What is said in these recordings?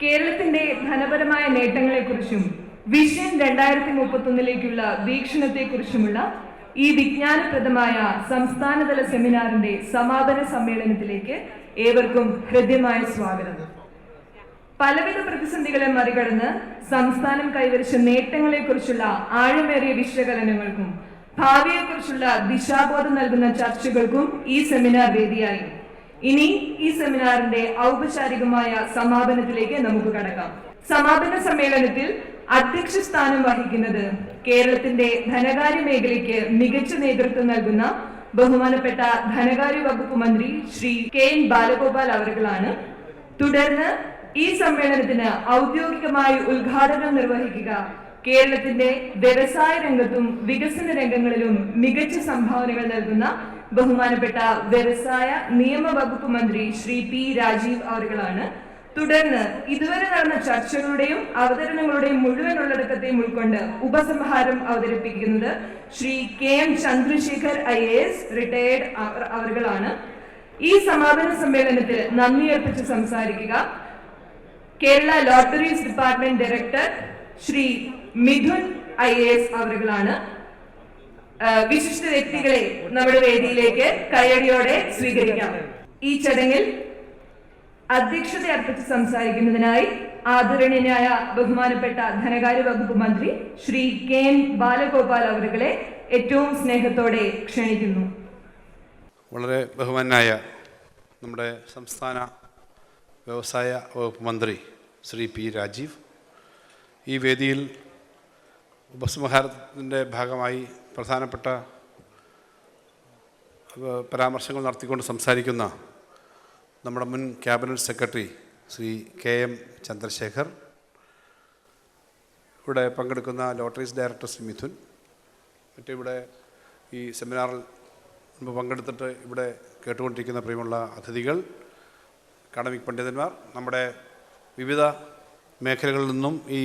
കേരളത്തിന്റെ ധനപരമായ നേട്ടങ്ങളെക്കുറിച്ചും വിഷൻ 2031 വീക്ഷണത്തെക്കുറിച്ചുമുള്ള ഈ വിജ്ഞാനപ്രദമായ സംസ്ഥാനതല സെമിനാറിന്റെ സമാപന സമ്മേളനത്തിലേക്ക് ഏവർക്കും ഹൃദ്യമായ സ്വാഗതം. പലവിധ പ്രതിസന്ധികളെ മറികടന്ന് സംസ്ഥാനം കൈവരിച്ച നേട്ടങ്ങളെക്കുറിച്ചുള്ള ആഴമേറിയ വിശകലനങ്ങൾക്കും ഭാവിയെക്കുറിച്ചുള്ള ദിശാബോധം നൽകുന്ന ചർച്ചകൾക്കും ഈ സെമിനാർ വേദിയായി. ഇനി ഈ സെമിനാറിന്റെ ഔപചാരികമായ സമാപനത്തിലേക്ക് നമുക്ക് കടക്കാം. സമാപന സമ്മേളനത്തിൽ അധ്യക്ഷ സ്ഥാനം വഹിക്കുന്നത് കേരളത്തിന്റെ ധനകാര്യ മേഖലയ്ക്ക് മികച്ച നേതൃത്വം നൽകുന്ന ബഹുമാനപ്പെട്ട ധനകാര്യ വകുപ്പ് മന്ത്രി ശ്രീ കെ.എൻ. ബാലഗോപാൽ അവറുകളാണ്. തുടർന്ന് ഈ സമ്മേളനത്തിന് ഔദ്യോഗികമായി ഉദ്ഘാടനം നിർവഹിക്കുക കേരളത്തിന്റെ വ്യവസായ രംഗത്തും വികസന രംഗങ്ങളിലും മികച്ച സംഭാവനകൾ നൽകുന്ന ബഹുമാനപ്പെട്ട വ്യവസായ നിയമ വകുപ്പ് മന്ത്രി ശ്രീ പി രാജീവ് അവറുകളാണ്. തുടർന്ന് ഇതുവരെ നടന്ന ചർച്ചകളുടെയും അവതരണങ്ങളുടെയും മുഴുവൻ ഉള്ളടക്കത്തെയും ഉൾക്കൊണ്ട് ഉപസംഹാരം അവതരിപ്പിക്കുന്നത് Shri K M. Chandrashekhar IAS retired അവറുകളാണ്. ഈ സമാപന സമ്മേളനത്തിൽ നന്ദി അർപ്പിച്ച് സംസാരിക്കുക Kerala lotteries department director Shri Mithun IAS അവറുകളാണ്. വിശിഷ്ട വ്യക്തികളെ നമ്മുടെ വേദിയിലേക്ക് കയ്യടിയോടെ സ്വീകരിക്കാം. ഈ ചടങ്ങിൽ അധ്യക്ഷത അർപ്പിച്ച് സംസാരിക്കുന്നതിനായി ആദരണീയനായ ബഹുമാനപ്പെട്ട ധനകാര്യ വകുപ്പ് മന്ത്രി ശ്രീ കെ.എൻ. ബാലഗോപാൽ അവറുകളെ ഏറ്റവും സ്നേഹത്തോടെ ക്ഷണിക്കുന്നു. വളരെ ബഹുമാനായ നമ്മുടെ സംസ്ഥാന വ്യവസായ വകുപ്പ് മന്ത്രി ശ്രീ പി രാജീവ്, ഈ വേദിയിൽ ഉപസംഹാരത്തിൻ്റെ ഭാഗമായി പ്രധാനപ്പെട്ട പരാമർശങ്ങൾ നടത്തിക്കൊണ്ട് സംസാരിക്കുന്ന നമ്മുടെ മുൻ cabinet secretary Shri K M. Chandrasekhar, ഇവിടെ പങ്കെടുക്കുന്ന ലോട്ടറീസ് ഡയറക്ടർ ശ്രീ മിഥുൻ, മറ്റിവിടെ ഈ സെമിനാറിൽ പങ്കെടുത്തിട്ട് ഇവിടെ കേട്ടുകൊണ്ടിരിക്കുന്ന പ്രിയമുള്ള അതിഥികൾ, അക്കാഡമിക് പണ്ഡിതന്മാർ, നമ്മുടെ വിവിധ മേഖലകളിൽ നിന്നും ഈ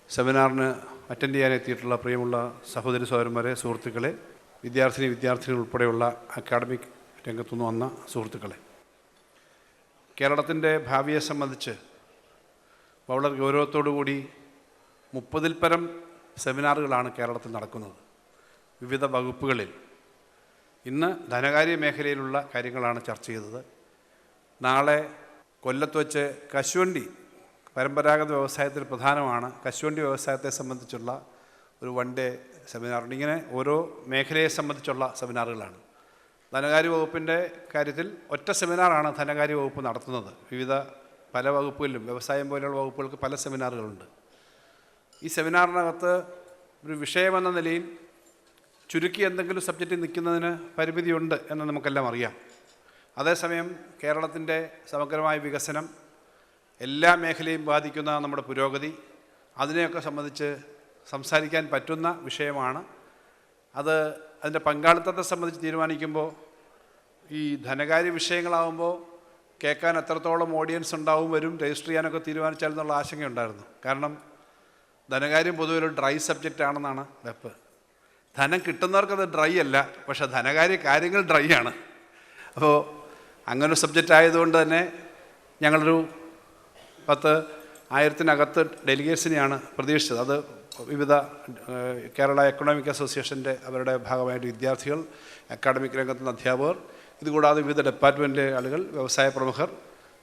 സെമിനാറിന് അറ്റൻഡ് ചെയ്യാനെത്തിയിട്ടുള്ള പ്രിയമുള്ള സഹോദരി സഹോദരന്മാരെ, സുഹൃത്തുക്കളെ, വിദ്യാർത്ഥിനികൾ ഉൾപ്പെടെയുള്ള അക്കാഡമിക് രംഗത്തുനിന്ന് വന്ന സുഹൃത്തുക്കളെ, കേരളത്തിൻ്റെ ഭാവിയെ സംബന്ധിച്ച് വളരെ ഗൗരവത്തോടുകൂടി 30-ൽ പരം സെമിനാറുകളാണ് കേരളത്തിൽ നടക്കുന്നത് വിവിധ വകുപ്പുകളിൽ. ഇന്ന് ധനകാര്യ മേഖലയിലുള്ള കാര്യങ്ങളാണ് ചർച്ച ചെയ്തത്. നാളെ കൊല്ലത്ത് വെച്ച് കശുവണ്ടി പരമ്പരാഗത വ്യവസായത്തിൽ പ്രധാനമാണ്. കശുവണ്ടി വ്യവസായത്തെ സംബന്ധിച്ചുള്ള ഒരു 1 ഡേ സെമിനാറുണ്ട്. ഇങ്ങനെ ഓരോ മേഖലയെ സംബന്ധിച്ചുള്ള സെമിനാറുകളാണ്. ധനകാര്യ വകുപ്പിൻ്റെ കാര്യത്തിൽ ഒറ്റ സെമിനാറാണ് ധനകാര്യ വകുപ്പ് നടത്തുന്നത്. പല വകുപ്പുകളിലും വ്യവസായം പോലെയുള്ള വകുപ്പുകൾക്ക് പല സെമിനാറുകളുണ്ട്. ഈ സെമിനാറിനകത്ത് ഒരു വിഷയമെന്ന നിലയിൽ ചുരുക്കി എന്തെങ്കിലും സബ്ജക്റ്റിൽ നിൽക്കുന്നതിന് പരിമിതിയുണ്ട് എന്ന് നമുക്കെല്ലാം അറിയാം. അതേസമയം കേരളത്തിൻ്റെ സമഗ്രമായ വികസനം, എല്ലാ മേഖലയും ബാധിക്കുന്ന നമ്മുടെ പുരോഗതി, അതിനെയൊക്കെ സംബന്ധിച്ച് സംസാരിക്കാൻ പറ്റുന്ന വിഷയമാണ്. അതിൻ്റെ പങ്കാളിത്തത്തെ സംബന്ധിച്ച് തീരുമാനിക്കുമ്പോൾ ഈ ധനകാര്യ വിഷയങ്ങളാകുമ്പോൾ കേൾക്കാൻ എത്രത്തോളം ഓഡിയൻസ് വരും, രജിസ്റ്റർ ചെയ്യാനൊക്കെ തീരുമാനിച്ചാൽ എന്നുള്ള ആശങ്കയുണ്ടായിരുന്നു. കാരണം ധനകാര്യം പൊതുവെ ഒരു ഡ്രൈ സബ്ജക്റ്റ് ആണെന്നാണ് വെപ്പ്. ധനം കിട്ടുന്നവർക്കത് ഡ്രൈ അല്ല, പക്ഷേ ധനകാര്യ കാര്യങ്ങൾ ഡ്രൈ ആണ്. അപ്പോൾ അങ്ങനൊരു സബ്ജക്റ്റ് ആയതുകൊണ്ട് തന്നെ ഞങ്ങളൊരു 10,000-നകത്ത് ഡെലിഗേറ്റ്സിനെയാണ് പ്രതീക്ഷിച്ചത്. അത് വിവിധ കേരള എക്കണോമിക് അസോസിയേഷൻ്റെ അവരുടെ ഭാഗമായിട്ട് വിദ്യാർത്ഥികൾ, അക്കാഡമിക് രംഗത്തുനിന്ന് അധ്യാപകർ, ഇതുകൂടാതെ വിവിധ ഡിപ്പാർട്ട്മെൻറ്റ് ആളുകൾ, വ്യവസായ പ്രമുഖർ,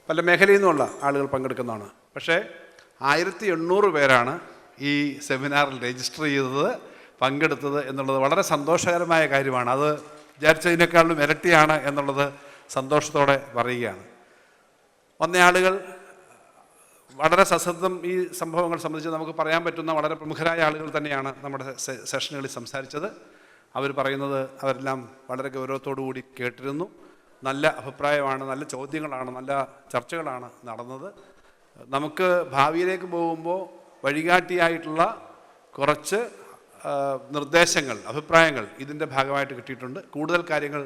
പല മേഖലയിൽ നിന്നുള്ള ആളുകൾ പങ്കെടുക്കുന്നതാണ്. പക്ഷേ 1800 പേരാണ് ഈ സെമിനാറിൽ രജിസ്റ്റർ ചെയ്തത്, പങ്കെടുത്തത് എന്നുള്ളത് വളരെ സന്തോഷകരമായ കാര്യമാണ്. അത് വിചാരിച്ചതിനേക്കാളും ഇരട്ടിയാണ് എന്നുള്ളത് സന്തോഷത്തോടെ പറയുകയാണ്. വന്ന ആളുകൾ വളരെ സശ്രദ്ധം ഈ സംഭവങ്ങൾ സംബന്ധിച്ച് നമുക്ക് പറയാൻ പറ്റുന്ന വളരെ പ്രമുഖരായ ആളുകൾ തന്നെയാണ് നമ്മുടെ സെഷനുകളിൽ സംസാരിച്ചത്. അവർ പറയുന്നത് അവരെല്ലാം വളരെ ഗൗരവത്തോടു കൂടി കേട്ടിരുന്നു. നല്ല അഭിപ്രായമാണ്, നല്ല ചോദ്യങ്ങളാണ്, നല്ല ചർച്ചകളാണ് നടന്നത്. നമുക്ക് ഭാവിയിലേക്ക് പോകുമ്പോൾ വഴികാട്ടിയായിട്ടുള്ള കുറച്ച് നിർദ്ദേശങ്ങൾ, അഭിപ്രായങ്ങൾ ഇതിൻ്റെ ഭാഗമായിട്ട് കിട്ടിയിട്ടുണ്ട്. കൂടുതൽ കാര്യങ്ങൾ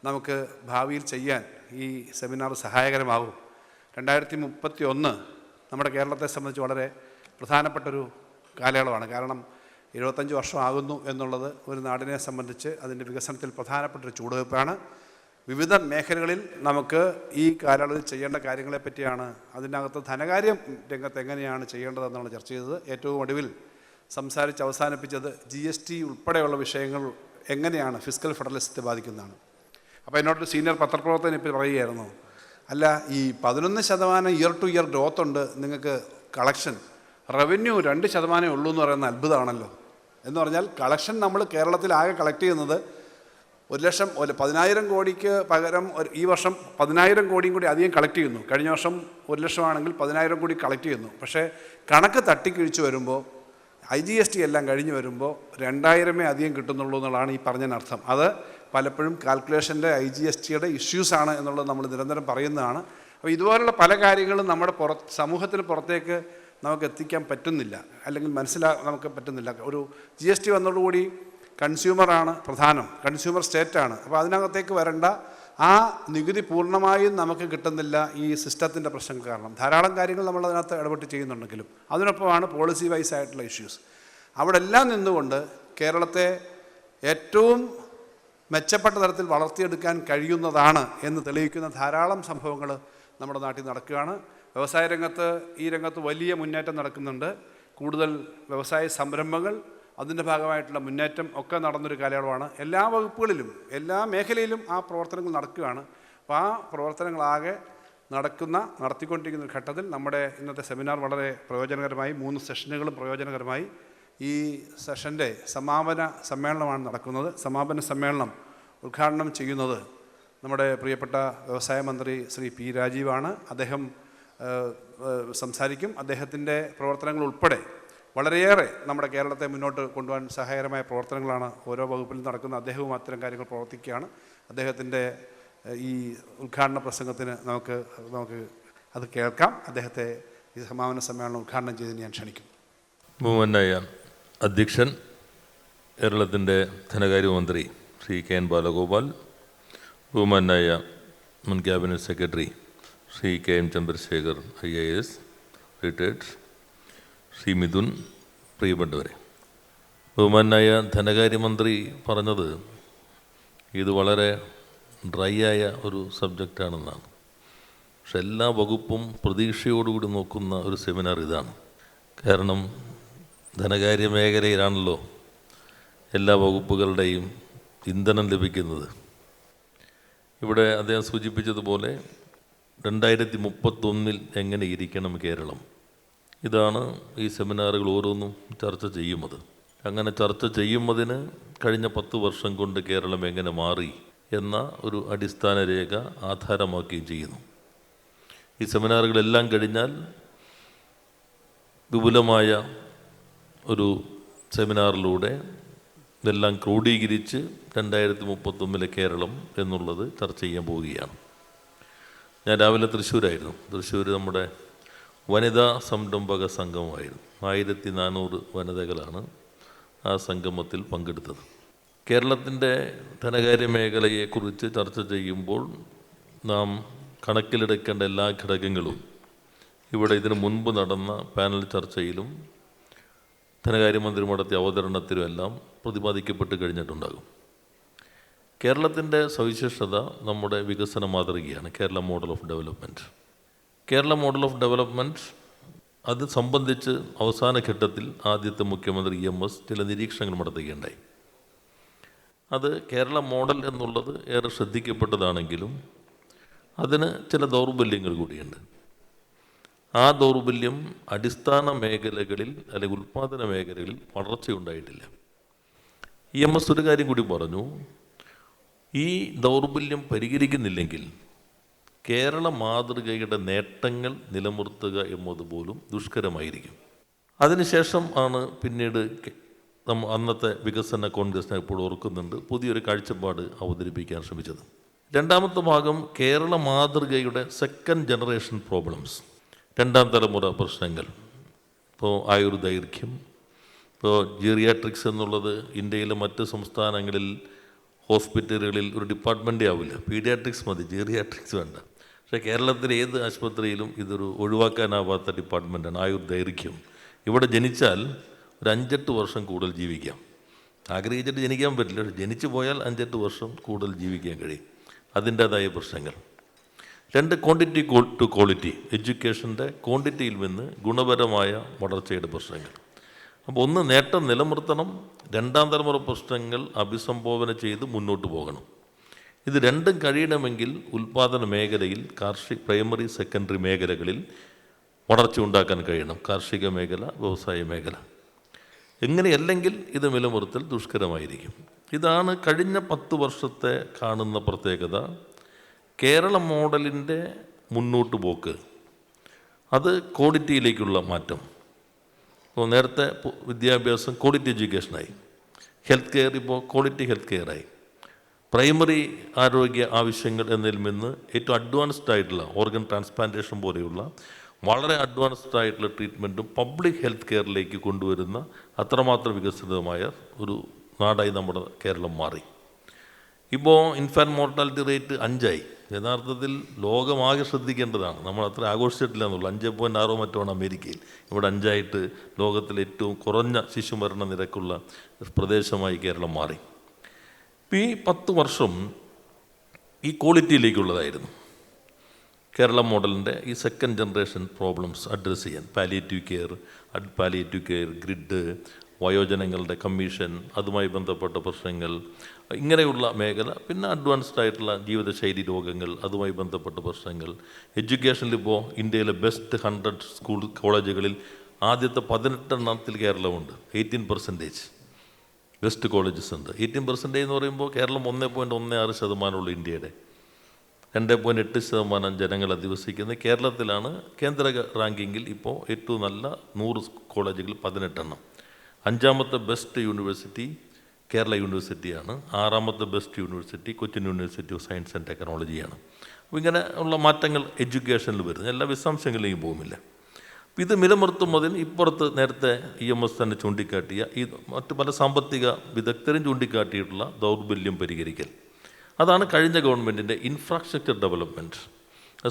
നമുക്ക് ഭാവിയിൽ ചെയ്യാൻ ഈ സെമിനാർ സഹായകരമാകും. 2031 നമ്മുടെ കേരളത്തെ സംബന്ധിച്ച് വളരെ പ്രധാനപ്പെട്ടൊരു കാലയളവാണ്. കാരണം 25 വർഷം ആകുന്നു എന്നുള്ളത് ഒരു നാടിനെ സംബന്ധിച്ച് അതിൻ്റെ വികസനത്തിൽ പ്രധാനപ്പെട്ടൊരു ചുവടുവയ്പ്പാണ്. വിവിധ മേഖലകളിൽ നമുക്ക് ഈ കാലയളവിൽ ചെയ്യേണ്ട കാര്യങ്ങളെ പറ്റിയാണ്, അതിനകത്ത് ധനകാര്യം രംഗത്ത് എങ്ങനെയാണ് ചെയ്യേണ്ടതെന്നാണ് ചർച്ച ചെയ്തത്. ഏറ്റവും ഒടുവിൽ സംസാരിച്ച് അവസാനിപ്പിച്ചത് GST ഉൾപ്പെടെയുള്ള വിഷയങ്ങൾ എങ്ങനെയാണ് ഫിസ്ക്കൽ ഫെഡറലിസത്തെ ബാധിക്കുന്നതാണ്. അപ്പോൾ എന്നോടൊരു സീനിയർ പത്രപ്രവർത്തകൻ ഇപ്പോൾ പറയുകയായിരുന്നു, അല്ല ഈ 11% ഇയർ ടു ഇയർ ഗ്രോത്ത് ഉണ്ട് നിങ്ങൾക്ക്, കളക്ഷൻ റവന്യൂ 2% ഉള്ളൂ എന്ന് പറയുന്ന അത്ഭുതമാണല്ലോ. എന്ന് പറഞ്ഞാൽ കളക്ഷൻ നമ്മൾ കേരളത്തിൽ ആകെ കളക്ട് ചെയ്യുന്നത് 10,000 കോടിക്ക് പകരം ഈ വർഷം 10,000 കോടിയും കൂടി അധികം കളക്ട് ചെയ്യുന്നു. കഴിഞ്ഞ വർഷം 1,00,000 ആണെങ്കിൽ 10,000 കോടി കളക്ട് ചെയ്യുന്നു. പക്ഷേ കണക്ക് തട്ടിക്കിഴിച്ച് വരുമ്പോൾ IGST എല്ലാം കഴിഞ്ഞ് വരുമ്പോൾ 2,000 അധികം കിട്ടുന്നുള്ളൂ എന്നുള്ളതാണ് ഈ പറഞ്ഞതിനർത്ഥം. അത് പലപ്പോഴും കാൽക്കുലേഷൻ്റെ IGSTയുടെ ഇഷ്യൂസാണ് എന്നുള്ളത് നമ്മൾ നിരന്തരം പറയുന്നതാണ്. അപ്പോൾ ഇതുപോലുള്ള പല കാര്യങ്ങളും നമ്മുടെ സമൂഹത്തിന് പുറത്തേക്ക് നമുക്ക് എത്തിക്കാൻ പറ്റുന്നില്ല, അല്ലെങ്കിൽ നമുക്ക് പറ്റുന്നില്ല. ഒരു GST വന്നതോടുകൂടി കൺസ്യൂമറാണ് പ്രധാനം, കൺസ്യൂമർ സ്റ്റേറ്റാണ്. അപ്പോൾ അതിനകത്തേക്ക് വരേണ്ട ആ നികുതി പൂർണ്ണമായും നമുക്ക് കിട്ടുന്നില്ല ഈ സിസ്റ്റത്തിൻ്റെ പ്രശ്നങ്ങൾ കാരണം. ധാരാളം കാര്യങ്ങൾ നമ്മൾ അതിനകത്ത് ഇടപെട്ട് ചെയ്യുന്നുണ്ടെങ്കിലും അതിനൊപ്പമാണ് പോളിസി വൈസ് ആയിട്ടുള്ള ഇഷ്യൂസ്. അവിടെ എല്ലാം നിന്നുകൊണ്ട് കേരളത്തെ ഏറ്റവും മെച്ചപ്പെട്ട തരത്തിൽ വളർത്തിയെടുക്കാൻ കഴിയുന്നതാണ് എന്ന് തെളിയിക്കുന്ന ധാരാളം സംഭവങ്ങൾ നമ്മുടെ നാട്ടിൽ നടക്കുകയാണ്. വ്യവസായ രംഗത്ത് ഈ രംഗത്ത് വലിയ മുന്നേറ്റം നടക്കുന്നുണ്ട്. കൂടുതൽ വ്യവസായ സംരംഭങ്ങൾ, അതിൻ്റെ ഭാഗമായിട്ടുള്ള മുന്നേറ്റം ഒക്കെ നടന്നൊരു കാലയളവാണ്. എല്ലാ വകുപ്പുകളിലും എല്ലാ മേഖലയിലും ആ പ്രവർത്തനങ്ങൾ നടക്കുകയാണ്. അപ്പോൾ ആ പ്രവർത്തനങ്ങളാകെ നടത്തിക്കൊണ്ടിരിക്കുന്ന ഒരു ഘട്ടത്തിൽ നമ്മുടെ ഇന്നത്തെ സെമിനാർ വളരെ പ്രയോജനകരമായി, 3 സെഷനുകളും പ്രയോജനകരമായി. ഈ സെഷൻ്റെ സമാപന സമ്മേളനമാണ് നടക്കുന്നത്. സമാപന സമ്മേളനം ഉദ്ഘാടനം ചെയ്യുന്നത് നമ്മുടെ പ്രിയപ്പെട്ട വ്യവസായ മന്ത്രി ശ്രീ P. രാജീവാണ്. അദ്ദേഹം സംസാരിക്കും. അദ്ദേഹത്തിൻ്റെ പ്രവർത്തനങ്ങൾ ഉൾപ്പെടെ വളരെയേറെ നമ്മുടെ കേരളത്തെ മുന്നോട്ട് കൊണ്ടുപോകാൻ സഹായകരമായ പ്രവർത്തനങ്ങളാണ് ഓരോ വകുപ്പിലും നടക്കുന്നത്. അദ്ദേഹവും അത്തരം കാര്യങ്ങൾ പ്രവർത്തിക്കുകയാണ്. അദ്ദേഹത്തിൻ്റെ ഈ ഉദ്ഘാടന പ്രസംഗത്തിന് നമുക്ക് അത് കേൾക്കാം. അദ്ദേഹത്തെ ഈ സമാപന സമ്മേളനം ഉദ്ഘാടനം ചെയ്തതിന് ഞാൻ ക്ഷണിക്കും. ബഹുമാന്യനായ അധ്യക്ഷൻ, കേരളത്തിൻ്റെ ധനകാര്യമന്ത്രി ശ്രീ K.N. ബാലഗോപാൽ, ബഹുമാന്യനായ മുൻ cabinet secretary Shri K.M. Chandrasekhar IAS retired, Shri Mithun, പ്രിയപ്പെട്ടവരെ, ബഹുമാന്യനായ ധനകാര്യമന്ത്രി പറഞ്ഞത് ഇത് വളരെ ഡ്രൈ ആയ ഒരു സബ്ജക്റ്റാണെന്നാണ്. പക്ഷെ എല്ലാ വകുപ്പും പ്രതീക്ഷയോടുകൂടി നോക്കുന്ന ഒരു സെമിനാർ ഇതാണ്. കാരണം ധനകാര്യ മേഖലയിലാണല്ലോ എല്ലാ വകുപ്പുകളുടെയും ഇന്ധനം ലഭിക്കുന്നത്. ഇവിടെ അദ്ദേഹം സൂചിപ്പിച്ചതുപോലെ 2031 എങ്ങനെ ഇരിക്കണം കേരളം, ഇതാണ് ഈ സെമിനാറുകൾ ഓരോന്നും ചർച്ച ചെയ്യുന്നത്. അങ്ങനെ ചർച്ച ചെയ്യുന്നതിന് കഴിഞ്ഞ 10 വർഷം കൊണ്ട് കേരളം എങ്ങനെ മാറി എന്ന ഒരു അടിസ്ഥാന രേഖ ആധാരമാക്കുകയും ചെയ്യുന്നു. ഈ സെമിനാറുകളെല്ലാം കഴിഞ്ഞാൽ വിപുലമായ ഒരു സെമിനാറിലൂടെ ഇതെല്ലാം ക്രോഡീകരിച്ച് 2031 കേരളം എന്നുള്ളത് ചർച്ച ചെയ്യാൻ പോവുകയാണ്. ഞാൻ രാവിലെ തൃശ്ശൂരായിരുന്നു. തൃശ്ശൂർ നമ്മുടെ വനിതാ സംരംഭക സംഗമമായിരുന്നു. 1400 വനിതകളാണ് ആ സംഗമത്തിൽ പങ്കെടുത്തത്. കേരളത്തിൻ്റെ ധനകാര്യ മേഖലയെക്കുറിച്ച് ചർച്ച ചെയ്യുമ്പോൾ നാം കണക്കിലെടുക്കേണ്ട എല്ലാ ഘടകങ്ങളും ഇവിടെ ഇതിനു മുൻപ് നടന്ന പാനൽ ചർച്ചയിലും ധനകാര്യമന്ത്രി നടത്തിയ അവതരണത്തിലുമെല്ലാം പ്രതിപാദിക്കപ്പെട്ട് കഴിഞ്ഞിട്ടുണ്ടാകും. കേരളത്തിൻ്റെ സവിശേഷത നമ്മുടെ വികസന മാതൃകയാണ്, Kerala model of development. Kerala model of development അത് സംബന്ധിച്ച് അവസാന ഘട്ടത്തിൽ ആദ്യത്തെ മുഖ്യമന്ത്രി EMS ചില നിരീക്ഷണങ്ങൾ നടത്തുകയുണ്ടായി. അത് കേരള മോഡൽ എന്നുള്ളത് ഏറെ ശ്രദ്ധിക്കപ്പെട്ടതാണെങ്കിലും അതിന് ചില ദൗർബല്യങ്ങൾ കൂടിയുണ്ട്. ആ ദൗർബല്യം അടിസ്ഥാന മേഖലകളിൽ അല്ലെങ്കിൽ ഉൽപ്പാദന മേഖലകളിൽ വളർച്ചയുണ്ടായിട്ടില്ല. EMS ഒരു കാര്യം കൂടി പറഞ്ഞു, ഈ ദൗർബല്യം പരിഹരിക്കുന്നില്ലെങ്കിൽ കേരള മാതൃകയുടെ നേട്ടങ്ങൾ നിലനിർത്തുക എന്നതുപോലും ദുഷ്കരമായിരിക്കും. അതിനുശേഷം ആണ് പിന്നീട് അന്നത്തെ വികസന കോൺഗ്രസിനെ ഇപ്പോൾ ഓർക്കുന്നുണ്ട് പുതിയൊരു കാഴ്ചപ്പാട് അവതരിപ്പിക്കാൻ ശ്രമിച്ചത്. രണ്ടാമത്തെ ഭാഗം കേരള മാതൃകയുടെ സെക്കൻഡ് ജനറേഷൻ പ്രോബ്ലംസ്, 2ാം തലമുറ പ്രശ്നങ്ങൾ. ഇപ്പോൾ ആയുർദൈർഘ്യം, ഇപ്പോൾ ജീറിയാട്രിക്സ് എന്നുള്ളത് ഇന്ത്യയിലെ മറ്റ് സംസ്ഥാനങ്ങളിൽ ഹോസ്പിറ്റലുകളിൽ ഒരു ഡിപ്പാർട്ട്മെൻറ്റേ ആവില്ല, പീഡിയാട്രിക്സ് മതി, ജീറിയാട്രിക്സ് വേണ്ട. പക്ഷേ കേരളത്തിലെ ഏത് ആശുപത്രിയിലും ഇതൊരു ഒഴിവാക്കാനാവാത്ത ഡിപ്പാർട്ട്മെൻറ്റാണ് ആയുർദൈർഘ്യം. ഇവിടെ ജനിച്ചാൽ ഒരു 5-8 വർഷം കൂടുതൽ ജീവിക്കാം. ആഗ്രഹിച്ചിട്ട് ജനിക്കാൻ പറ്റില്ല, പക്ഷെ ജനിച്ചു പോയാൽ 5-8 വർഷം കൂടുതൽ ജീവിക്കാൻ കഴിയും. അതിൻ്റേതായ പ്രശ്നങ്ങൾ. രണ്ട്, ക്വാണ്ടിറ്റി ടു ക്വാളിറ്റി, എഡ്യൂക്കേഷൻ്റെ ക്വാണ്ടിറ്റിയിൽ നിന്ന് ഗുണപരമായ വളർച്ചയുടെ പ്രശ്നങ്ങൾ. അപ്പോൾ ഒന്ന്, നേട്ടം നിലനിർത്തണം, രണ്ടാം തലമുറ പ്രശ്നങ്ങൾ അഭിസംബോധന ചെയ്ത് മുന്നോട്ട് പോകണം. ഇത് രണ്ടും കഴിയണമെങ്കിൽ ഉൽപ്പാദന മേഖലയിൽ പ്രൈമറി സെക്കൻഡറി മേഖലകളിൽ വളർച്ച ഉണ്ടാക്കാൻ കഴിയണം. കാർഷിക മേഖല, വ്യവസായ മേഖല. എങ്ങനെയല്ലെങ്കിൽ ഇത് നിലനിർത്തൽ ദുഷ്കരമായിരിക്കും. ഇതാണ് കഴിഞ്ഞ 10 വർഷത്തെ കാണുന്ന പ്രത്യേകത. കേരള മോഡലിൻ്റെ മുന്നോട്ട് പോക്ക്, അത് ക്വാളിറ്റിയിലേക്കുള്ള മാറ്റം. ഇപ്പോൾ നേരത്തെ വിദ്യാഭ്യാസം ക്വാളിറ്റി എഡ്യൂക്കേഷനായി, ഹെൽത്ത് കെയർ ഇപ്പോൾ ക്വാളിറ്റി ഹെൽത്ത് കെയറായി, പ്രൈമറി ആരോഗ്യ ആവശ്യങ്ങൾ എന്നതിൽ നിന്ന് ഏറ്റവും അഡ്വാൻസ്ഡ് ആയിട്ടുള്ള ഓർഗൻ ട്രാൻസ്പ്ലാന്റേഷൻ പോലെയുള്ള വളരെ അഡ്വാൻസ്ഡ് ആയിട്ടുള്ള ട്രീറ്റ്മെൻറ്റും പബ്ലിക് ഹെൽത്ത് കെയറിലേക്ക് കൊണ്ടുവരുന്ന അത്രമാത്രം വികസിതമായ ഒരു നാടായി നമ്മുടെ കേരളം മാറി. ഇപ്പോൾ ഇൻഫാൻറ്റ് മോർട്ടാലിറ്റി റേറ്റ് 5 യഥാർത്ഥത്തിൽ ലോകമാകെ ശ്രദ്ധിക്കേണ്ടതാണ്. നമ്മൾ അത്ര ആഘോഷിച്ചിട്ടില്ല എന്നുള്ളൂ. 5.6 മറ്റാണ് അമേരിക്കയിൽ. ഇവിടെ 5 ലോകത്തിലെ ഏറ്റവും കുറഞ്ഞ ശിശുമരണ നിരക്കുള്ള പ്രദേശമായി കേരളം മാറി. ഈ 10 വർഷം ഈ ക്വാളിറ്റിയിലേക്കുള്ളതായിരുന്നു. കേരള മോഡലിൻ്റെ ഈ സെക്കൻഡ് ജനറേഷൻ പ്രോബ്ലംസ് അഡ്രസ്സ് ചെയ്യാൻ പാലിയേറ്റീവ് കെയർ ഗ്രിഡ്, വയോജനങ്ങളുടെ കമ്മീഷൻ, അതുമായി ബന്ധപ്പെട്ട പ്രശ്നങ്ങൾ, ഇങ്ങനെയുള്ള മേഖല. പിന്നെ അഡ്വാൻസ്ഡ് ആയിട്ടുള്ള ജീവിതശൈലി രോഗങ്ങൾ, അതുമായി ബന്ധപ്പെട്ട പ്രശ്നങ്ങൾ. എഡ്യൂക്കേഷനിൽ ഇപ്പോൾ ഇന്ത്യയിലെ ബെസ്റ്റ് 100 കോളേജുകളിൽ ആദ്യത്തെ 18 കേരളമുണ്ട്. 18% ബെസ്റ്റ് കോളേജസ് ഉണ്ട്. 18% എന്ന് പറയുമ്പോൾ കേരളം 1.16% ഇന്ത്യയുടെ. 2.8% ജനങ്ങൾ അധിവസിക്കുന്ന കേരളത്തിലാണ് കേന്ദ്ര റാങ്കിങ്ങിൽ ഇപ്പോൾ ഏറ്റവും നല്ല 100 കോളേജുകൾ 18. 5ാമത്തെ ബെസ്റ്റ് യൂണിവേഴ്സിറ്റി കേരള യൂണിവേഴ്സിറ്റിയാണ്. 6ാമത്തെ best university Cochin university of science and ടെക്നോളജിയാണ്. അപ്പോൾ ഇങ്ങനെ ഉള്ള മാറ്റങ്ങൾ എഡ്യൂക്കേഷനിൽ വരുന്നത്. എല്ലാ വിശദാംശങ്ങളിലേക്കും പോകുന്നില്ല. ഇത് നിലനിർത്തുന്നതിന് ഇപ്പുറത്ത് നേരത്തെ EMS തന്നെ ചൂണ്ടിക്കാട്ടിയ ഈ മറ്റ് പല സാമ്പത്തിക വിദഗ്ധരും ചൂണ്ടിക്കാട്ടിയിട്ടുള്ള ദൗർബല്യം പരിഹരിക്കൽ. അതാണ് കഴിഞ്ഞ ഗവൺമെൻറ്റിൻ്റെ ഇൻഫ്രാസ്ട്രക്ചർ ഡെവലപ്മെൻറ്റ്.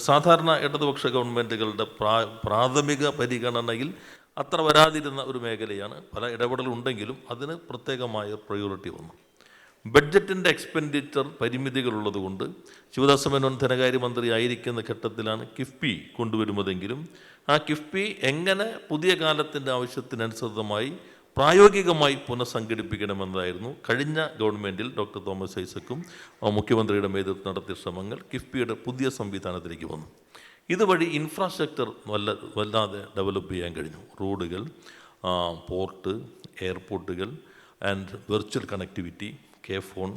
സാധാരണ ഇടതുപക്ഷ ഗവൺമെൻറ്റുകളുടെ പ്രാഥമിക പരിഗണനയിൽ അത്ര വരാതിരുന്ന ഒരു മേഖലയാണ്. പല ഇടപെടലുണ്ടെങ്കിലും അതിന് പ്രത്യേകമായ പ്രയോറിറ്റി വന്നു. ബഡ്ജറ്റിൻ്റെ എക്സ്പെൻഡിച്ചർ പരിമിതികളുള്ളതുകൊണ്ട് ശിവദാസ മേനോൻ ധനകാര്യമന്ത്രി ആയിരിക്കുന്ന ഘട്ടത്തിലാണ് കിഫ്ബി കൊണ്ടുവരുന്നതെങ്കിലും ആ കിഫ്ബി എങ്ങനെ പുതിയ കാലത്തിൻ്റെ ആവശ്യത്തിനനുസൃതമായി പ്രായോഗികമായി പുനഃസംഘടിപ്പിക്കണമെന്നതായിരുന്നു കഴിഞ്ഞ ഗവൺമെൻറ്റിൽ ഡോക്ടർ തോമസ് ഐസക്കും മുഖ്യമന്ത്രിയുടെ നേതൃത്വം നടത്തിയ ശ്രമങ്ങൾ. കിഫ്ബിയുടെ പുതിയ സംവിധാനത്തിലേക്ക് വന്നു. ഇതുവഴി ഇൻഫ്രാസ്ട്രക്ചർ വല്ലാതെ ഡെവലപ്പ് ചെയ്യാൻ കഴിഞ്ഞു. റോഡുകൾ, പോർട്ട്, എയർപോർട്ടുകൾ and virtual connectivity, phone,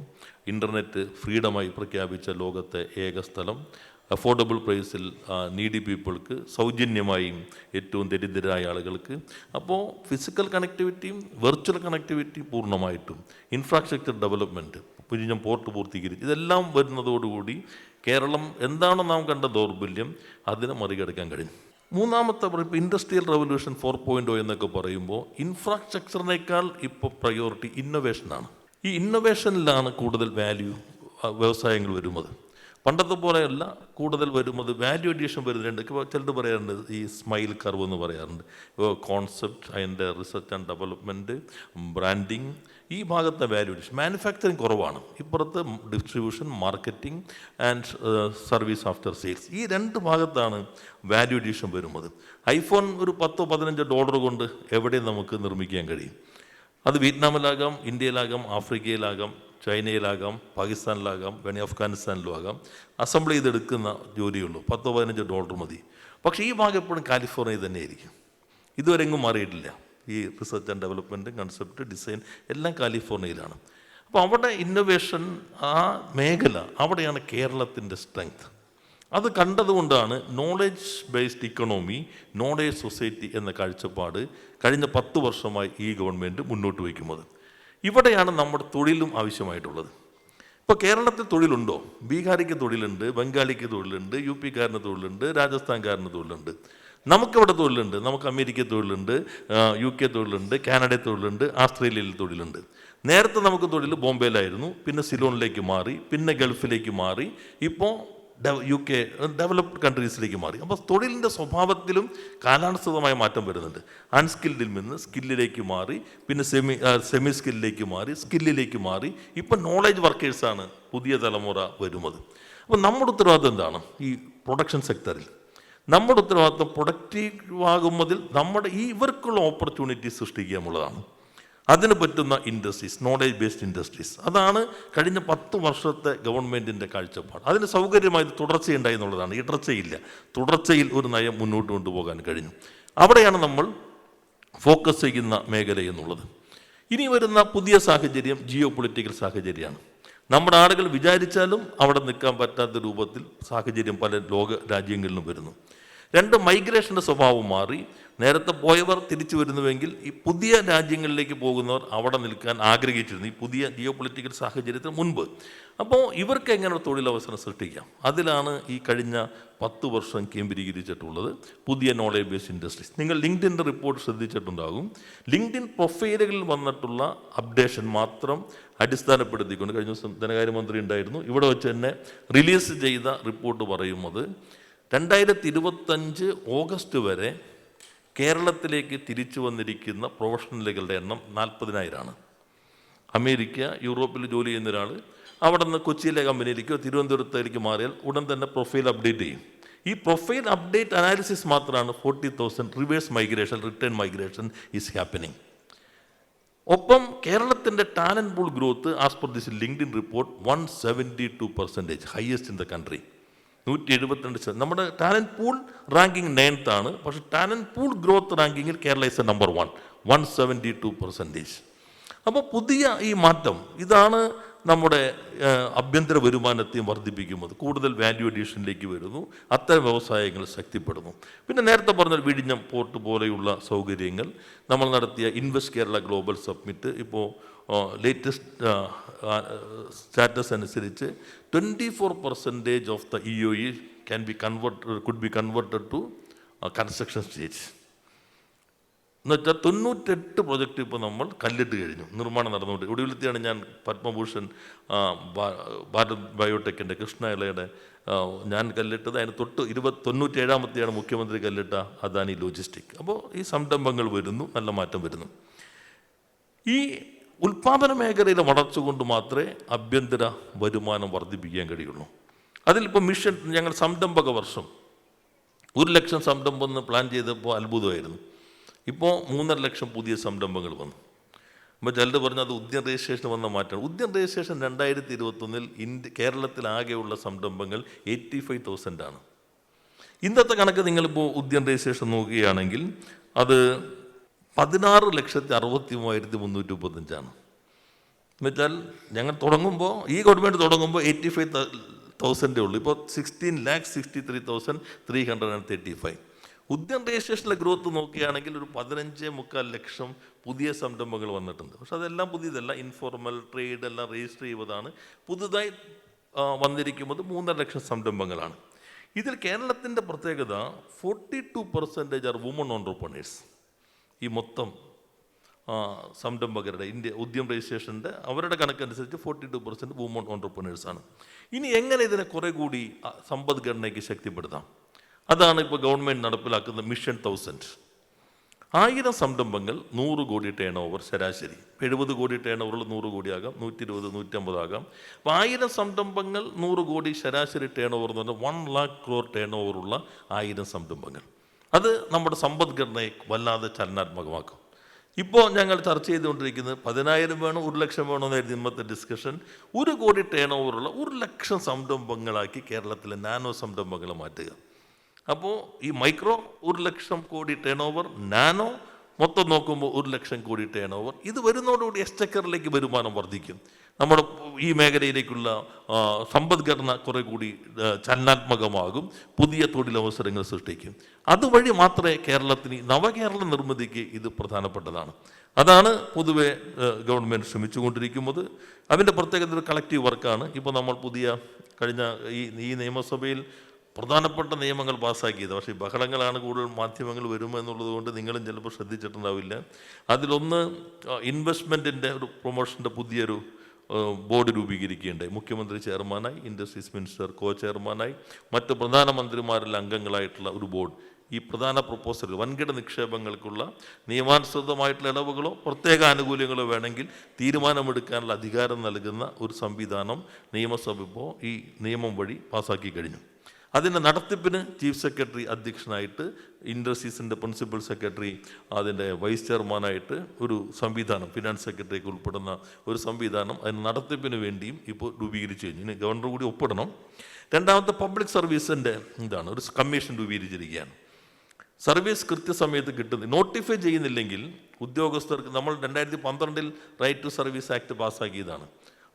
internet ഫ്രീഡമായി പ്രഖ്യാപിച്ച ലോകത്തെ ഏക സ്ഥലം, അഫോർഡബിൾ പ്രൈസിൽ നീഡി പീപ്പിൾക്ക് സൗജന്യമായി ഏറ്റവും ദരിദ്രരായ ആളുകൾക്ക്. അപ്പോൾ ഫിസിക്കൽ കണക്ടിവിറ്റിയും വെർച്വൽ കണക്ടിവിറ്റി പൂർണ്ണമായിട്ടും ഇൻഫ്രാസ്ട്രക്ചർ ഡെവലപ്മെൻറ്റ്, പുതിയ പോർട്ട് പൂർത്തീകരിച്ച് ഇതെല്ലാം വരുന്നതോടുകൂടി കേരളം എന്താണ് നാം കണ്ട ദൗർബല്യം അതിനെ മറികടക്കാൻ കഴിഞ്ഞു. മൂന്നാമത്തെ ഇപ്പോൾ ഇൻഡസ്ട്രിയൽ റവല്യൂഷൻ 4.0 എന്നൊക്കെ പറയുമ്പോൾ ഇൻഫ്രാസ്ട്രക്ചറിനേക്കാൾ ഇപ്പോൾ പ്രയോറിറ്റി ഇന്നൊവേഷനാണ്. ഈ ഇന്നൊവേഷനിലാണ് കൂടുതൽ വാല്യൂ വ്യവസായങ്ങൾ വരുന്നത്. പണ്ടത്തെ പോലെയല്ല കൂടുതൽ വരുന്നത് വാല്യൂ അഡീഷൻ വരുന്നുണ്ട്. ഇപ്പോൾ ചിലത് പറയാറുണ്ട് ഈ സ്മൈൽ കർവ് എന്ന് പറയാറുണ്ട്. ഇപ്പോൾ കോൺസെപ്റ്റ്, അതിൻ്റെ റിസർച്ച് ആൻഡ് ഡെവലപ്മെൻറ്റ്, ബ്രാൻഡിങ്, ഈ ഭാഗത്തെ വാല്യൂ അഡീഷൻ. മാനുഫാക്ചറിങ് കുറവാണ്. ഇപ്പുറത്ത് distribution, marketing and service after sales, ഈ 2 ഭാഗത്താണ് വാല്യൂ അഡീഷൻ വരുന്നത്. ഐഫോൺ ഒരു $10-15 കൊണ്ട് എവിടെയും നമുക്ക് നിർമ്മിക്കാൻ കഴിയും. അത് വിയറ്റ്നാമിലാകാം, ഇന്ത്യയിലാകാം, ആഫ്രിക്കയിലാകാം, ചൈനയിലാകാം, പാകിസ്ഥാനിലാകാം, വേണി അഫ്ഗാനിസ്ഥാനിലും ആകാം. അസംബിൾ ചെയ്തെടുക്കുന്ന ജോലിയുള്ളൂ. $10-15 മതി. പക്ഷേ ഈ ഭാഗം എപ്പോഴും കാലിഫോർണിയ തന്നെയായിരിക്കും. ഇതുവരെ എങ്ങും മാറിയിട്ടില്ല. ഈ research and development, concept, design എല്ലാം കാലിഫോർണിയയിലാണ്. അപ്പോൾ അവിടെ ഇന്നൊവേഷൻ, ആ മേഖല, അവിടെയാണ് കേരളത്തിൻ്റെ സ്ട്രെങ്ത്. അത് കണ്ടതുകൊണ്ടാണ് knowledge based economy, knowledge society എന്ന കാഴ്ചപ്പാട് കഴിഞ്ഞ 10 വർഷമായി ഈ ഗവൺമെൻറ് മുന്നോട്ട് വയ്ക്കുന്നത്. ഇവിടെയാണ് നമ്മുടെ തൊഴിലും ആവശ്യമായിട്ടുള്ളത്. ഇപ്പോൾ കേരളത്തിൽ തൊഴിലുണ്ടോ? ബീഹാരിക്ക് തൊഴിലുണ്ട്, ബംഗാളിക്ക് തൊഴിലുണ്ട്, UP-കാരന് തൊഴിലുണ്ട്, രാജസ്ഥാൻകാരന് തൊഴിലുണ്ട്. നമുക്കിവിടെ തൊഴിലുണ്ട്. നമുക്ക് അമേരിക്കയിൽ തൊഴിലുണ്ട്, UK തൊഴിലുണ്ട്, കാനഡയിൽ തൊഴിലുണ്ട്, ആസ്ട്രേലിയയിൽ തൊഴിലുണ്ട്. നേരത്തെ നമുക്ക് തൊഴിൽ ബോംബെയിലായിരുന്നു, പിന്നെ സിലോണിലേക്ക് മാറി, പിന്നെ ഗൾഫിലേക്ക് മാറി, ഇപ്പോൾ UK ഡെവലപ്ഡ് കൺട്രീസിലേക്ക് മാറി. അപ്പോൾ തൊഴിലിൻ്റെ സ്വഭാവത്തിലും കാലാനുസൃതമായ മാറ്റം വരുന്നുണ്ട്. അൺസ്കിൽഡിൽ നിന്ന് സ്കില്ലിലേക്ക് മാറി, പിന്നെ സെമി സ്കില്ലിലേക്ക് മാറി, സ്കില്ലിലേക്ക് മാറി. ഇപ്പം നോളജ് വർക്കേഴ്സാണ് പുതിയ തലമുറ വരുന്നത്. അപ്പോൾ നമ്മുടെ ഉത്തരവാദിത്വം എന്താണ്? ഈ പ്രൊഡക്ഷൻ സെക്ടറിൽ നമ്മുടെ ഉത്തരവാദിത്വം പ്രൊഡക്റ്റീവ് ആകുന്നതിൽ ഇവർക്കുള്ള ഓപ്പർച്യൂണിറ്റി സൃഷ്ടിക്കുക എന്നുള്ളതാണ്. അതിന് പറ്റുന്ന ഇൻഡസ്ട്രീസ്, നോളേജ് ബേസ്ഡ് ഇൻഡസ്ട്രീസ്, അതാണ് കഴിഞ്ഞ 10 വർഷത്തെ ഗവൺമെൻറ്റിൻ്റെ കാഴ്ചപ്പാട്. അതിന് സൗകര്യമായി തുടർച്ചയുണ്ടായി എന്നുള്ളതാണ്. ഇടർച്ചയില്ല, തുടർച്ചയിൽ ഒരു നയം മുന്നോട്ട് കൊണ്ടുപോകാൻ കഴിഞ്ഞു. അവിടെയാണ് നമ്മൾ ഫോക്കസ് ചെയ്യുന്ന മേഖല എന്നുള്ളത്. ഇനി വരുന്ന പുതിയ സാഹചര്യം ജിയോ പൊളിറ്റിക്കൽ സാഹചര്യമാണ്. നമ്മുടെ ആളുകൾ വിചാരിച്ചാലും അവിടെ നിൽക്കാൻ പറ്റാത്ത രൂപത്തിൽ സാഹചര്യം പല ലോക രാജ്യങ്ങളിലും വരുന്നു. 2, മൈഗ്രേഷൻ്റെ സ്വഭാവം മാറി. നേരത്തെ പോയവർ തിരിച്ചു വരുന്നുവെങ്കിൽ ഈ പുതിയ രാജ്യങ്ങളിലേക്ക് പോകുന്നവർ അവിടെ നിൽക്കാൻ ആഗ്രഹിച്ചിരുന്നു ഈ പുതിയ ജിയോ പൊളിറ്റിക്കൽ സാഹചര്യത്തിന് മുൻപ്. അപ്പോൾ ഇവർക്ക് എങ്ങനെ തൊഴിലവസരം സൃഷ്ടിക്കാം? അതിലാണ് ഈ കഴിഞ്ഞ 10 വർഷം കേന്ദ്രീകരിച്ചിട്ടുള്ളത് പുതിയ നോളേജ് ബേസ്ഡ് ഇൻഡസ്ട്രീസ്. നിങ്ങൾ ലിങ്ക്ഡിൻ്റെ റിപ്പോർട്ട് ശ്രദ്ധിച്ചിട്ടുണ്ടാകും. ലിങ്ക്ഡിൻ പ്രൊഫൈലുകളിൽ വന്നിട്ടുള്ള അപ്ഡേഷൻ മാത്രം അടിസ്ഥാനപ്പെടുത്തിക്കൊണ്ട് കഴിഞ്ഞ ദിവസം ധനകാര്യമന്ത്രി ഉണ്ടായിരുന്നു, ഇവിടെ വെച്ച് തന്നെ റിലീസ് ചെയ്ത റിപ്പോർട്ട് പറയുന്നത് 2025 ഓഗസ്റ്റ് വരെ കേരളത്തിലേക്ക് തിരിച്ചു വന്നിരിക്കുന്ന പ്രൊഫഷണലുകളുടെ എണ്ണം 40,000 അമേരിക്ക, യൂറോപ്പിൽ ജോലി ചെയ്യുന്ന ഒരാൾ അവിടെ നിന്ന് കൊച്ചിയിലെ കമ്പനിയിലേക്കോ തിരുവനന്തപുരത്തേക്ക് മാറിയാൽ ഉടൻ തന്നെ പ്രൊഫൈൽ അപ്ഡേറ്റ് ചെയ്യും. ഈ പ്രൊഫൈൽ അപ്ഡേറ്റ് അനാലിസിസ് മാത്രമാണ് 40,000 reverse migration, return migration is happening. ഒപ്പം കേരളത്തിൻ്റെ talent pool growth as per this LinkedIn report 172%, highest in the country. 172%. നമ്മുടെ ടാലൻറ്റ് പൂൾ റാങ്കിങ് 9th ആണ്. പക്ഷേ ടാലൻറ്റ് പൂൾ ഗ്രോത്ത് റാങ്കിങ്ങിൽ കേരള ഇസ് നമ്പർ 1, 172%. അപ്പോൾ പുതിയ ഈ മാറ്റം ഇതാണ് നമ്മുടെ ആഭ്യന്തര വരുമാനത്തെയും വർദ്ധിപ്പിക്കുന്നത്. കൂടുതൽ വാല്യൂ അഡീഷനിലേക്ക് വരുന്നു, അത്തരം വ്യവസായങ്ങൾ ശക്തിപ്പെടുന്നു. പിന്നെ നേരത്തെ പറഞ്ഞ വിഴിഞ്ഞം പോർട്ട് പോലെയുള്ള സൗകര്യങ്ങൾ, നമ്മൾ നടത്തിയ ഇൻവെസ്റ്റ് കേരള ഗ്ലോബൽ സബ്മിറ്റ്, ഇപ്പോൾ ലേറ്റസ്റ്റ് സ്റ്റാറ്റസ് അനുസരിച്ച് 24% of the EOE could be converted to construction stage. എന്നുവെച്ചാൽ 98 പ്രൊജക്റ്റ് ഇപ്പോൾ നമ്മൾ കല്ലിട്ട് കഴിഞ്ഞു, നിർമ്മാണം നടന്നുകൊണ്ട്. ഒടുവിലത്തെയാണ് ഞാൻ പത്മഭൂഷൺ ഭാരത് ബയോടെക്കിൻ്റെ കൃഷ്ണയിലയുടെ ഞാൻ കല്ലിട്ടത്. അതിന് 97ാമത്തെയാണ് മുഖ്യമന്ത്രി കല്ലിട്ട അദാനി ലോജിസ്റ്റിക്. അപ്പോൾ ഈ സംരംഭങ്ങൾ വരുന്നു, നല്ല മാറ്റം വരുന്നു. ഈ ഉൽപ്പാദന മേഖലയിലെ വളർച്ച കൊണ്ട് മാത്രമേ ആഭ്യന്തര വരുമാനം വർദ്ധിപ്പിക്കാൻ കഴിയുള്ളൂ. അതിലിപ്പോൾ മിഷൻ ഞങ്ങൾ സംരംഭക വർഷം 1,00,000 സംരംഭം എന്ന് പ്ലാൻ ചെയ്തപ്പോൾ അത്ഭുതമായിരുന്നു. ഇപ്പോൾ 3,50,000 പുതിയ സംരംഭങ്ങൾ വന്നു. അപ്പോൾ ചിലർ പറഞ്ഞു അത് ഉദ്യം രജിസ്ട്രേഷൻ വന്ന മാറ്റമാണ്. ഉദ്യം രജിസ്ട്രേഷൻ 2021 കേരളത്തിലാകെയുള്ള സംരംഭങ്ങൾ 85,000 ആണ്. ഇന്നത്തെ കണക്ക് നിങ്ങളിപ്പോൾ ഉദ്യം രജിസ്ട്രേഷൻ നോക്കുകയാണെങ്കിൽ അത് 16,63,335 എന്നുവെച്ചാൽ ഞങ്ങൾ തുടങ്ങുമ്പോൾ, ഈ ഗവൺമെൻറ് തുടങ്ങുമ്പോൾ 85,000 ഉള്ളൂ. ഇപ്പോൾ 16,63,335. ഉദ്യം രജിസ്ട്രേഷനിലെ ഗ്രോത്ത് നോക്കുകയാണെങ്കിൽ ഒരു 15.25 ലക്ഷം പുതിയ സംരംഭങ്ങൾ വന്നിട്ടുണ്ട്. പക്ഷെ അതെല്ലാം പുതിയതല്ല, ഇൻഫോർമൽ ട്രേഡ് എല്ലാം രജിസ്റ്റർ ചെയ്യുന്നതാണ്. പുതുതായി വന്നിരിക്കുന്നത് 3,50,000 സംരംഭങ്ങളാണ്. ഇതിൽ കേരളത്തിൻ്റെ പ്രത്യേകത 42% ആർ വുമൺ ഓൺട്രപ്രണേഴ്സ്. ഈ മൊത്തം സംരംഭകരുടെ ഉദ്യം രജിസ്ട്രേഷൻ്റെ അവരുടെ കണക്കനുസരിച്ച് 42% വുമൺ ഓൺട്രപ്രണേഴ്സാണ്. ഇനി എങ്ങനെ ഇതിനെ കുറെ കൂടി സമ്പദ്ഘടനയ്ക്ക് ശക്തിപ്പെടുത്താം? അതാണ് ഇപ്പോൾ ഗവൺമെൻറ് നടപ്പിലാക്കുന്ന മിഷൻ 1000. 1000 സംരംഭങ്ങൾ 100 കോടി ടേൺ ഓവർ ശരാശരി. 70 കോടി ടേൺ ഓവറുള്ള 100 കോടി ആകാം, 120, 150 ആകാം. അപ്പോൾ 1000 സംരംഭങ്ങൾ 100 കോടി ശരാശരി ടേൺ ഓവർ എന്ന് പറഞ്ഞാൽ 1 lakh crore ടേൺ ഓവറുള്ള 1000 സംരംഭങ്ങൾ. അത് നമ്മുടെ സമ്പദ്ഘടനയെ വല്ലാതെ ചലനാത്മകമാക്കും. ഇപ്പോൾ ഞങ്ങൾ ചർച്ച ചെയ്തുകൊണ്ടിരിക്കുന്നത് 10,000 വേണോ 1,00,000 വേണോ എന്നായിരുന്നു ഇന്നത്തെ ഡിസ്കഷൻ. 1 കോടി ടേൺ ഓവറുള്ള 1,00,000 സംരംഭങ്ങളാക്കി കേരളത്തിലെ നാനോ സംരംഭങ്ങളെ മാറ്റുക. അപ്പോൾ ഈ മൈക്രോ 1,00,000 കോടി ടേൺ ഓവർ, നാനോ മൊത്തം നോക്കുമ്പോൾ 1,00,000 കോടി ടേൺ ഓവർ. ഇത് വരുന്നതോടുകൂടി എക്സ്ചക്കറിലേക്ക് വരുമാനം വർദ്ധിക്കും. നമ്മുടെ ഈ മേഖലയിലേക്കുള്ള സമ്പദ്ഘടന കുറെ കൂടി ചലനാത്മകമാകും, പുതിയ തൊഴിലവസരങ്ങൾ സൃഷ്ടിക്കും. അതുവഴി മാത്രമേ കേരളത്തിന് നവകേരള നിർമ്മിതിക്ക് ഇത് പ്രധാനപ്പെട്ടതാണ്. അതാണ് പൊതുവെ ഗവൺമെൻറ് ശ്രമിച്ചുകൊണ്ടിരിക്കുന്നത്. അതിൻ്റെ പ്രത്യേകത ഒരു കളക്റ്റീവ് വർക്കാണ്. ഇപ്പോൾ നമ്മൾ പുതിയ കഴിഞ്ഞ ഈ നിയമസഭയിൽ പ്രധാനപ്പെട്ട നിയമങ്ങൾ പാസ്സാക്കിയത്. പക്ഷേ ഈ ബഹളങ്ങളാണ് കൂടുതൽ മാധ്യമങ്ങൾ വരുമെന്നുള്ളത് കൊണ്ട് നിങ്ങളും ചിലപ്പോൾ ശ്രദ്ധിച്ചിട്ടുണ്ടാവില്ല. അതിലൊന്ന് ഇൻവെസ്റ്റ്മെൻറ്റിൻ്റെ ഒരു പ്രൊമോഷൻ്റെ പുതിയൊരു ബോർഡ് രൂപീകരിക്കുകയുണ്ടായി. മുഖ്യമന്ത്രി ചെയർമാനായി, ഇൻഡസ്ട്രീസ് മിനിസ്റ്റർ കോ ചെയർമാനായി, മറ്റ് പ്രധാനമന്ത്രിമാരിലെ അംഗങ്ങളായിട്ടുള്ള ഒരു ബോർഡ്. ഈ പ്രധാന പ്രൊപ്പോസലുകൾ വൻകിട നിക്ഷേപങ്ങൾക്കുള്ള നിയമാനുസൃതമായിട്ടുള്ള ഇളവുകളോ പ്രത്യേക ആനുകൂല്യങ്ങളോ വേണമെങ്കിൽ തീരുമാനമെടുക്കാനുള്ള അധികാരം നൽകുന്ന ഒരു സംവിധാനം നിയമസഭ ഇപ്പോൾ ഈ നിയമം വഴി പാസ്സാക്കി കഴിഞ്ഞു. അതിൻ്റെ നടത്തിപ്പിന് ചീഫ് സെക്രട്ടറി അധ്യക്ഷനായിട്ട്, ഇൻഡസ്ട്രീസിൻ്റെ പ്രിൻസിപ്പൽ സെക്രട്ടറി അതിൻ്റെ വൈസ് ചെയർമാനായിട്ട് ഒരു സംവിധാനം, ഫിനാൻസ് സെക്രട്ടറിക്ക് ഉൾപ്പെടുന്ന ഒരു സംവിധാനം അതിന് നടത്തിപ്പിന് വേണ്ടിയും ഇപ്പോൾ രൂപീകരിച്ചു കഴിഞ്ഞു. ഇനി ഗവർണർ കൂടി ഒപ്പിടണം. രണ്ടാമത്തെ പബ്ലിക് സർവീസിൻ്റെ ഇതാണ്, ഒരു കമ്മീഷൻ രൂപീകരിച്ചിരിക്കുകയാണ്. സർവീസ് കൃത്യസമയത്ത് കിട്ടുന്നത് നോട്ടിഫൈ ചെയ്യുന്നില്ലെങ്കിൽ ഉദ്യോഗസ്ഥർക്ക്, നമ്മൾ 2012 റൈറ്റ് ടു സർവീസ് ആക്ട് പാസ്സാക്കിയതാണ്.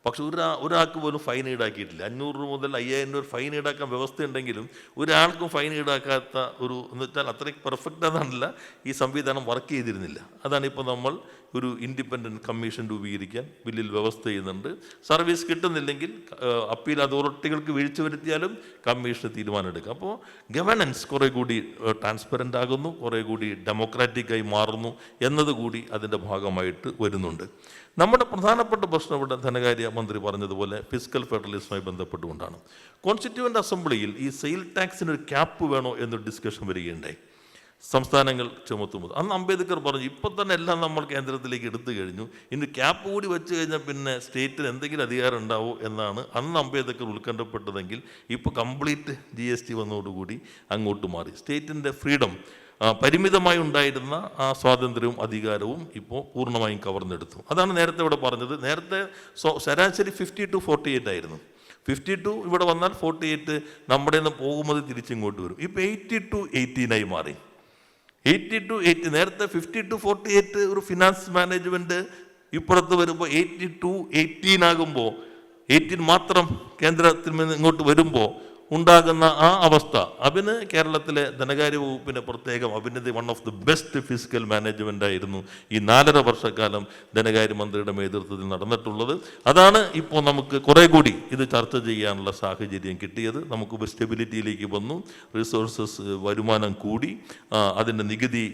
പക്ഷെ ഒരാൾക്ക് പോലും ഫൈൻ ഈടാക്കിയിട്ടില്ല. 500 മുതൽ 5000 രൂപ ഫൈൻ ഈടാക്കാൻ വ്യവസ്ഥയുണ്ടെങ്കിലും ഒരാൾക്കും ഫൈൻ ഈടാക്കാത്ത ഒരു, എന്ന് വെച്ചാൽ അത്രയ്ക്ക് പെർഫെക്റ്റ് ആണെന്നല്ല, ഈ സംവിധാനം വർക്ക് ചെയ്തിരുന്നില്ല. അതാണ് ഇപ്പോൾ നമ്മൾ ഒരു ഇൻഡിപെൻഡൻറ്റ് കമ്മീഷൻ രൂപീകരിക്കാൻ ബില്ലിൽ വ്യവസ്ഥ ചെയ്യുന്നുണ്ട്. സർവീസ് കിട്ടുന്നില്ലെങ്കിൽ അപ്പീൽ അതോറിറ്റികൾക്ക് വീഴ്ച വരുത്തിയാലും കമ്മീഷന് തീരുമാനമെടുക്കാം. അപ്പോൾ ഗവേണൻസ് കുറേ കൂടി ട്രാൻസ്പെറൻ്റ് ആകുന്നു, കുറേ കൂടി ഡെമോക്രാറ്റിക്കായി മാറുന്നു എന്നതുകൂടി അതിൻ്റെ ഭാഗമായിട്ട് വരുന്നുണ്ട്. നമ്മുടെ പ്രധാനപ്പെട്ട പ്രശ്നം ഇവിടെ ധനകാര്യ മന്ത്രി പറഞ്ഞതുപോലെ ഫിസ്ക്കൽ ഫെഡറലിസവുമായി ബന്ധപ്പെട്ടുകൊണ്ടാണ്. കോൺസ്റ്റിറ്റ്യൂവൻ്റ് അസംബ്ലിയിൽ ഈ സെയിൽ ടാക്സിന് ഒരു ക്യാപ്പ് വേണോ എന്നൊരു ഡിസ്കഷൻ വരികയുണ്ടായി. സംസ്ഥാനങ്ങൾ ചുമത്തുമ്പോൾ അന്ന് അംബേദ്കർ പറഞ്ഞു, ഇപ്പം തന്നെ എല്ലാം നമ്മൾ കേന്ദ്രത്തിലേക്ക് എടുത്തു കഴിഞ്ഞു, ഇനി ക്യാപ്പ് കൂടി വെച്ച് കഴിഞ്ഞാൽ പിന്നെ സ്റ്റേറ്റിന് എന്തെങ്കിലും അധികാരം ഉണ്ടാവോ എന്നാണ് അന്ന് അംബേദ്കർ ഉത്കണ്ഠപ്പെട്ടതെങ്കിൽ ഇപ്പോൾ കംപ്ലീറ്റ് GST വന്നതോടുകൂടി അങ്ങോട്ട് മാറി. സ്റ്റേറ്റിൻ്റെ ഫ്രീഡം, പരിമിതമായി ഉണ്ടായിരുന്ന ആ സ്വാതന്ത്ര്യവും അധികാരവും ഇപ്പോൾ പൂർണ്ണമായും കവർന്നെടുത്തു. അതാണ് നേരത്തെ ഇവിടെ പറഞ്ഞത്. നേരത്തെ ശരാശരി 50 to 48 ആയിരുന്നു. 52 ഇവിടെ വന്നാൽ 48 നമ്മുടെ നിന്ന് പോകുന്നത് തിരിച്ചിങ്ങോട്ട് വരും. ഇപ്പോൾ 80 to 18 മാറി. 80 to 80, നേരത്തെ 50 to 48 ഒരു ഫിനാൻസ് മാനേജ്മെൻറ്റ് ഇപ്പുറത്ത് വരുമ്പോൾ 80 to 18 ആകുമ്പോൾ, 18 മാത്രം കേന്ദ്രത്തിൽ നിന്ന് ഇങ്ങോട്ട് വരുമ്പോൾ ഉണ്ടാകുന്ന ആ അവസ്ഥ, അതിന് കേരളത്തിലെ ധനകാര്യ വകുപ്പിന് പ്രത്യേകം അഭിനന്ദി. One of the best fiscal management ആയിരുന്നു ഈ 4.5 വർഷക്കാലം ധനകാര്യമന്ത്രിയുടെ നേതൃത്വത്തിൽ നടന്നിട്ടുള്ളത്. അതാണ് ഇപ്പോൾ നമുക്ക് കുറേ കൂടി ഇത് ചർച്ച ചെയ്യാനുള്ള സാഹചര്യം കിട്ടിയത്. നമുക്ക് സ്റ്റെബിലിറ്റിയിലേക്ക് വന്നു, റിസോഴ്സസ് വരുമാനം കൂടി, അതിൻ്റെ നികുതി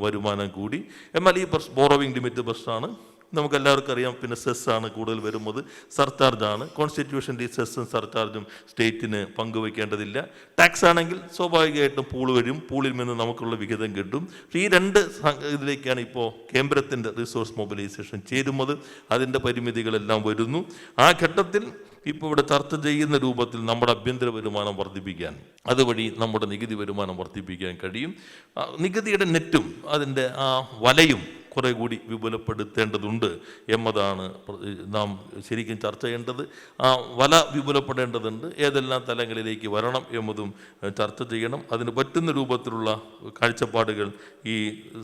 വരുമാനം കൂടി. എന്നാൽ ഈ ബോറോവിങ് ലിമിറ്റ് പ്രശ്നമാണ്, നമുക്കെല്ലാവർക്കും അറിയാം. പിന്നെ സെസ്സാണ് കൂടുതൽ വരുന്നത്, സർചാർജാണ്. കോൺസ്റ്റിറ്റ്യൂഷൻ്റെ ഈ സെസ്സും സർചാർജും സ്റ്റേറ്റിന് പങ്കുവയ്ക്കേണ്ടതില്ല. ടാക്സ് ആണെങ്കിൽ സ്വാഭാവികമായിട്ടും പൂൾ വരും, പൂളിൽ നിന്ന് നമുക്കുള്ള വിഹിതം കിട്ടും. ഈ രണ്ട് ഇതിലേക്കാണ് ഇപ്പോൾ കേന്ദ്രത്തിൻ്റെ റിസോഴ്സ് മൊബിലൈസേഷൻ ചേരുന്നത്. അതിൻ്റെ പരിമിതികളെല്ലാം വരുന്നു. ആ ഘട്ടത്തിൽ ഇപ്പോൾ ഇവിടെ ചർച്ച ചെയ്യുന്ന രൂപത്തിൽ നമ്മുടെ ആഭ്യന്തര വരുമാനം വർദ്ധിപ്പിക്കാൻ, അതുവഴി നമ്മുടെ നികുതി വരുമാനം വർദ്ധിപ്പിക്കാൻ കഴിയും. നികുതിയുടെ നെറ്റും അതിൻ്റെ ആ വലയും കുറേ കൂടി വിപുലപ്പെടുത്തേണ്ടതുണ്ട് എന്നതാണ് നാം ശരിക്കും ചർച്ച ചെയ്യേണ്ടത്. ആ വല വിപുലപ്പെടേണ്ടതുണ്ട്. ഏതെല്ലാം തലങ്ങളിലേക്ക് വരണം എന്നതും ചർച്ച ചെയ്യണം. അതിന് പറ്റുന്ന രൂപത്തിലുള്ള കാഴ്ചപ്പാടുകൾ ഈ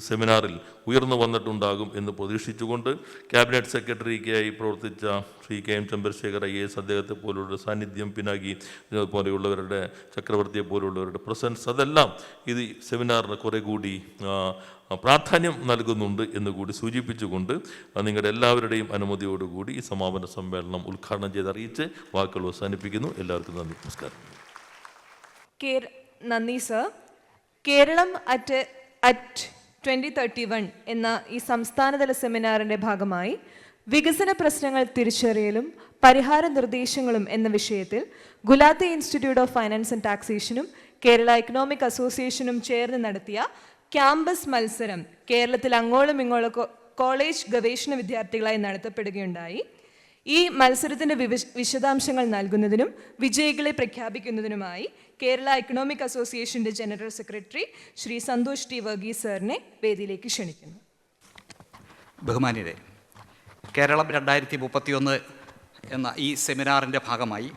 സെമിനാറിൽ ഉയർന്നു വന്നിട്ടുണ്ടാകും എന്ന് പ്രതീക്ഷിച്ചുകൊണ്ട് ക്യാബിനറ്റ് സെക്രട്ടറിക്കായി പ്രവർത്തിച്ച ശ്രീ KM ചന്ദ്രശേഖർ IAS, അദ്ദേഹത്തെ പോലുള്ളവരുടെ സാന്നിധ്യം, പിനാകി പോലെയുള്ളവരുടെ, ചക്രവർത്തിയെ പോലുള്ളവരുടെ പ്രസൻസ്, അതെല്ലാം ഇത് സെമിനാറിന് കുറേ കൂടി പ്രാധാന്യം നൽകുന്നുണ്ട് എന്ന് കൂടി സൂചിപ്പിച്ചുകൊണ്ട് നിങ്ങളുടെ എല്ലാവരുടെയും അനുമതിയോടുകൂടി ഈ സമാപന സമ്മേളനം ഉദ്ഘാടനം ചെയ്ത് അറിയിച്ച് വാക്കുകൾ അവസാനിപ്പിക്കുന്നു. എല്ലാവർക്കും നന്ദി, നമസ്കാരം. നന്ദി സർ. കേരളം അറ്റ് 2031 എന്ന ഈ സംസ്ഥാനതല സെമിനാറിൻ്റെ ഭാഗമായി വികസന പ്രശ്നങ്ങൾ തിരിച്ചറിയലും പരിഹാര നിർദ്ദേശങ്ങളും എന്ന വിഷയത്തിൽ Gulati institute of finance and ടാക്സേഷനും കേരള എക്കണോമിക് അസോസിയേഷനും ചേർന്ന് നടത്തിയ ക്യാമ്പസ് മത്സരം കേരളത്തിൽ അങ്ങോളം ഇങ്ങോളം കോളേജ് ഗവേഷണ വിദ്യാർത്ഥികളായി നടത്തപ്പെടുകയുണ്ടായി. ഈ മത്സരത്തിൻ്റെ വിശദാംശങ്ങൾ നൽകുന്നതിനും വിജയികളെ പ്രഖ്യാപിക്കുന്നതിനുമായി കേരള എക്കണോമിക് അസോസിയേഷൻ്റെ general secretary Shri Santhosh T. Varghese സാറിനെ വേദിയിലേക്ക് ക്ഷണിക്കുന്നു. ബഹുമാന്യരെ, കേരളം 2031 എന്ന ഈ സെമിനാറിൻ്റെ ഭാഗമായി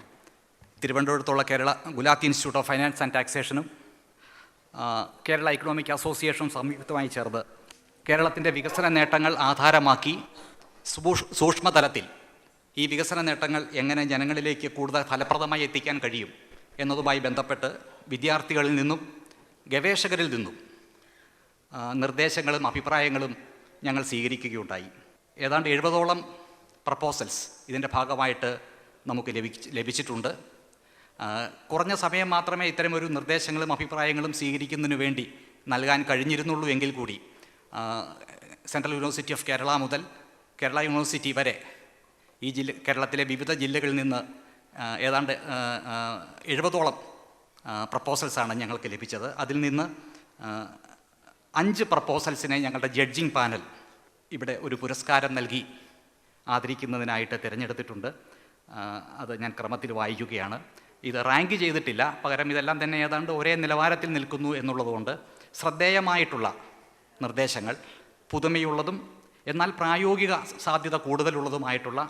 തിരുവനന്തപുരത്തുള്ള Kerala Gulati institute of finance and ടാക്സേഷനും കേരള എക്കണോമിക് അസോസിയേഷനും സംയുക്തമായി ചേർന്ന് കേരളത്തിൻ്റെ വികസന നേട്ടങ്ങൾ ആധാരമാക്കി സൂക്ഷ്മതലത്തിൽ ഈ വികസന നേട്ടങ്ങൾ എങ്ങനെ ജനങ്ങളിലേക്ക് കൂടുതൽ ഫലപ്രദമായി എത്തിക്കാൻ കഴിയും എന്നതുമായി ബന്ധപ്പെട്ട് വിദ്യാർത്ഥികളിൽ നിന്നും ഗവേഷകരിൽ നിന്നും നിർദ്ദേശങ്ങളും അഭിപ്രായങ്ങളും ഞങ്ങൾ സ്വീകരിക്കുകയുണ്ടായി. ഏതാണ്ട് 70ഓളം പ്രപ്പോസൽസ് ഇതിൻ്റെ ഭാഗമായിട്ട് നമുക്ക് ലഭിച്ചിട്ടുണ്ട്. കുറഞ്ഞ സമയം മാത്രമേ ഇത്തരമൊരു നിർദ്ദേശങ്ങളും അഭിപ്രായങ്ങളും സ്വീകരിക്കുന്നതിന് വേണ്ടി നൽകാൻ കഴിഞ്ഞിരുന്നുള്ളൂ എങ്കിൽ കൂടി സെൻട്രൽ യൂണിവേഴ്സിറ്റി ഓഫ് കേരള മുതൽ കേരള യൂണിവേഴ്സിറ്റി വരെ ഈ കേരളത്തിലെ വിവിധ ജില്ലകളിൽ നിന്ന് ഏതാണ്ട് 70ഓളം പ്രപ്പോസൽസാണ് ഞങ്ങൾക്ക് ലഭിച്ചത്. അതിൽ നിന്ന് 5 പ്രപ്പോസൽസിനെ ഞങ്ങളുടെ ജഡ്ജിങ് പാനൽ ഇവിടെ ഒരു പുരസ്കാരം നൽകി ആദരിക്കുന്നതിനായിട്ട് തിരഞ്ഞെടുത്തിട്ടുണ്ട്. അത് ഞാൻ ക്രമത്തിൽ വായിക്കുകയാണ്. ഇത് റാങ്ക് ചെയ്തിട്ടില്ല, പകരം ഇതെല്ലാം തന്നെ ഏതാണ്ട് ഒരേ നിലവാരത്തിൽ നിൽക്കുന്നു എന്നുള്ളതുകൊണ്ട് ശ്രദ്ധേയമായിട്ടുള്ള നിർദ്ദേശങ്ങൾ, പുതുമയുള്ളതും എന്നാൽ പ്രായോഗിക സാധ്യത കൂടുതലുള്ളതുമായിട്ടുള്ള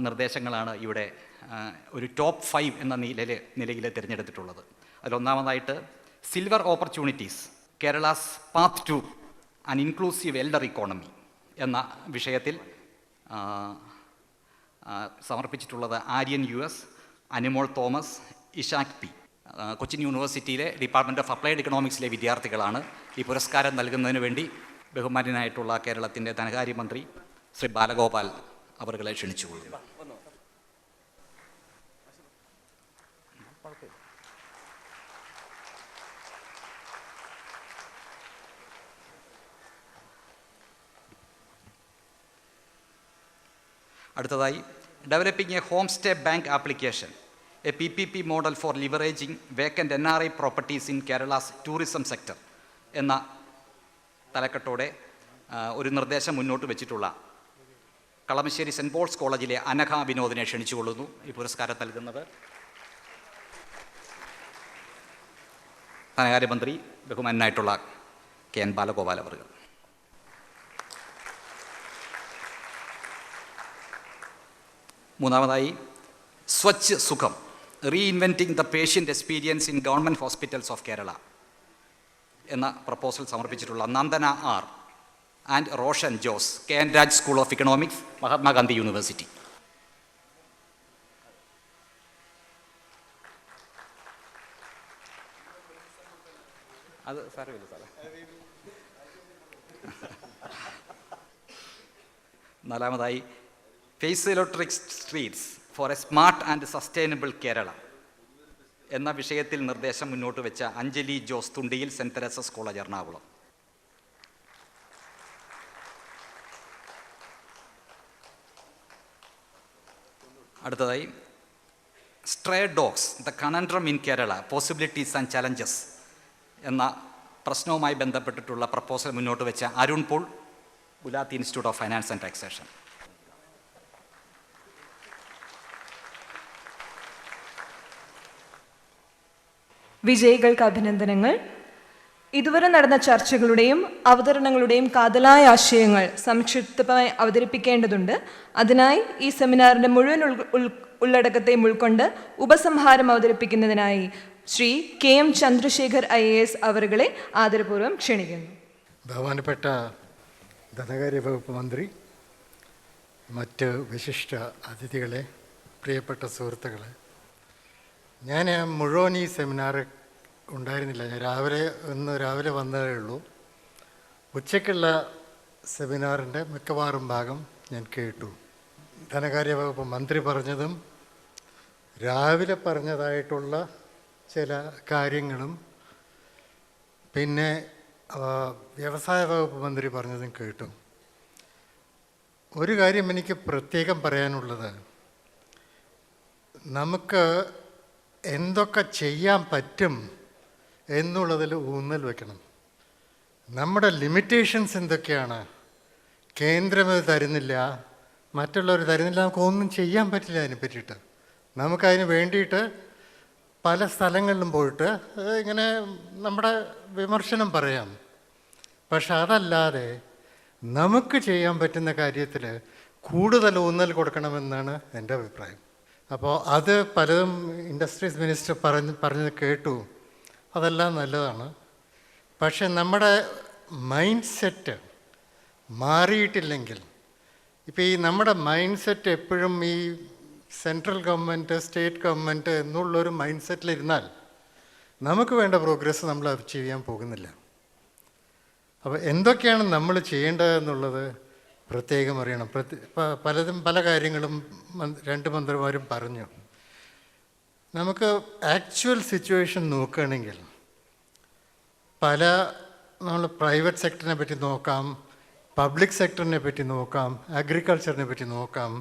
നിർദ്ദേശങ്ങളാണ് ഇവിടെ ഒരു ടോപ്പ് 5 എന്ന നിലയിൽ തിരഞ്ഞെടുത്തിട്ടുള്ളത്. അതിലൊന്നാമതായിട്ട് silver opportunities Kerala's path to an inclusive elder economy എന്ന വിഷയത്തിൽ സമർപ്പിച്ചിട്ടുള്ളത് Aryan US, Animol Thomas, Ishak P. Cochin യൂണിവേഴ്സിറ്റിയിലെ ഡിപ്പാർട്ട്മെൻറ്റ് ഓഫ് അപ്ലൈഡ് ഇക്കണോമിക്സിലെ വിദ്യാർത്ഥികളാണ്. ഈ പുരസ്കാരം നൽകുന്നതിന് വേണ്ടി ബഹുമാന്യനായിട്ടുള്ള കേരളത്തിൻ്റെ ധനകാര്യമന്ത്രി ശ്രീ ബാലഗോപാൽ അവരുകളെ ക്ഷണിച്ചുകൊള്ളുന്നു. അടുത്തതായി developing a home stay bank application, a PPP model for leveraging vacant NRI properties in Kerala's tourism sector എന്ന തലക്കെട്ടോടെ ഒരു നിർദ്ദേശം മുന്നോട്ട് വെച്ചിട്ടുള്ള കളമശ്ശേരി സെൻറ്റ് പോൾസ് കോളേജിലെ അനഘ വിനോദിനെ ക്ഷണിച്ചുകൊള്ളുന്നു. ഈ പുരസ്കാരം നൽകുന്നത് ധനകാര്യമന്ത്രി ബഹുമാനായിട്ടുള്ള KN ബാലഗോപാൽ അവർ. മൂന്നാമതായി സ്വച്ഛ് സുഖം, reinventing the patient experience in government hospitals of Kerala എന്ന proposal സമർപ്പിച്ചിട്ടുള്ള Nandana R and Roshan Jose, KN Raj school of economics, Mahatma Gandhi university. അത് സാരമില്ല സാറേ. നാലാമതായി face electric streets four A smart and sustainable Kerala എന്ന വിഷയത്തിൽ നിർദ്ദേശം മുന്നോട്ട് വെച്ച അഞ്ജലി ജോസ് തുണ്ടിയിൽ, സെൻറ്റ് തെരേസസ് കോളേജ്, എറണാകുളം. അടുത്തതായി stray dogs, the കണൻഡ്രം in Kerala, possibilities and challenges എന്ന പ്രശ്നവുമായി ബന്ധപ്പെട്ടിട്ടുള്ള പ്രപ്പോസൽ മുന്നോട്ട് വെച്ച Arun Paul, Gulati institute of finance and taxation. വിജയികൾക്ക് അഭിനന്ദനങ്ങൾ. ഇതുവരെ നടന്ന ചർച്ചകളുടെയും അവതരണങ്ങളുടെയും കാതലായ ആശയങ്ങൾ സംക്ഷിപ്തമായി അവതരിപ്പിക്കേണ്ടതുണ്ട്. അതിനായി ഈ സെമിനാറിൻ്റെ മുഴുവൻ ഉള്ളടക്കത്തെയും ഉൾക്കൊണ്ട് ഉപസംഹാരം അവതരിപ്പിക്കുന്നതിനായി ശ്രീ KM ചന്ദ്രശേഖർ IAS അവരുകളെ ആദരപൂർവ്വം ക്ഷണിക്കുന്നു. ബഹുമാനപ്പെട്ട ധനകാര്യ വകുപ്പ് മന്ത്രി, മറ്റ് വിശിഷ്ട അതിഥികളെ, പ്രിയപ്പെട്ട സുഹൃത്തുക്കളെ, ഞാൻ മുഴുവൻ ഈ സെമിനാർ ഉണ്ടായിരുന്നില്ല. ഞാൻ രാവിലെ വന്നതേ ഉള്ളൂ. ഉച്ചയ്ക്കുള്ള സെമിനാറിൻ്റെ മിക്കവാറും ഭാഗം ഞാൻ കേട്ടു. ധനകാര്യ വകുപ്പ് മന്ത്രി പറഞ്ഞതും രാവിലെ പറഞ്ഞതായിട്ടുള്ള ചില കാര്യങ്ങളും പിന്നെ വ്യവസായ വകുപ്പ് മന്ത്രി പറഞ്ഞതും കേട്ടു. ഒരു കാര്യം എനിക്ക് പ്രത്യേകം പറയാനുള്ളത്, നമുക്ക് എന്തൊക്കെ ചെയ്യാൻ പറ്റും എന്നുള്ളതിൽ ഊന്നൽ വയ്ക്കണം. നമ്മുടെ ലിമിറ്റേഷൻസ് എന്തൊക്കെയാണ്? കേന്ദ്രം ഇത് തരുന്നില്ല, മറ്റുള്ളവർ തരുന്നില്ല, നമുക്കൊന്നും ചെയ്യാൻ പറ്റില്ല. അതിനെ പറ്റിയിട്ട് നമുക്കതിന് വേണ്ടിയിട്ട് പല സ്ഥലങ്ങളിലും പോയിട്ട് ഇങ്ങനെ നമ്മുടെ വിമർശനം പറയാം. പക്ഷെ അതല്ലാതെ നമുക്ക് ചെയ്യാൻ പറ്റുന്ന കാര്യത്തിൽ കൂടുതൽ ഊന്നൽ കൊടുക്കണമെന്നാണ് എൻ്റെ അഭിപ്രായം. അപ്പോൾ അത് പലതും ഇൻഡസ്ട്രീസ് മിനിസ്റ്റർ പറഞ്ഞത് കേട്ടു. അതെല്ലാം നല്ലതാണ്. പക്ഷെ നമ്മുടെ മൈൻഡ് സെറ്റ് മാറിയിട്ടില്ലെങ്കിൽ, ഇപ്പോൾ ഈ നമ്മുടെ മൈൻഡ് സെറ്റ് എപ്പോഴും ഈ സെൻട്രൽ ഗവൺമെൻറ്, സ്റ്റേറ്റ് ഗവൺമെൻറ് എന്നുള്ളൊരു മൈൻഡ് സെറ്റിലിരുന്നാൽ നമുക്ക് വേണ്ട പ്രോഗ്രസ് നമ്മൾ അച്ചീവ് ചെയ്യാൻ പോകുന്നില്ല. അപ്പോൾ എന്തൊക്കെയാണ് നമ്മൾ ചെയ്യേണ്ടതെന്നുള്ളത് പ്രത്യേകം അറിയണം. പല കാര്യങ്ങളും രണ്ട് മന്ത്രിമാരും പറഞ്ഞു. നമുക്ക് ആക്ച്വൽ സിറ്റുവേഷൻ നോക്കുകയാണെങ്കിൽ നമ്മൾ പ്രൈവറ്റ് സെക്ടറിനെ പറ്റി നോക്കാം, പബ്ലിക് സെക്ടറിനെ പറ്റി നോക്കാം, അഗ്രികൾച്ചറിനെ പറ്റി നോക്കാം.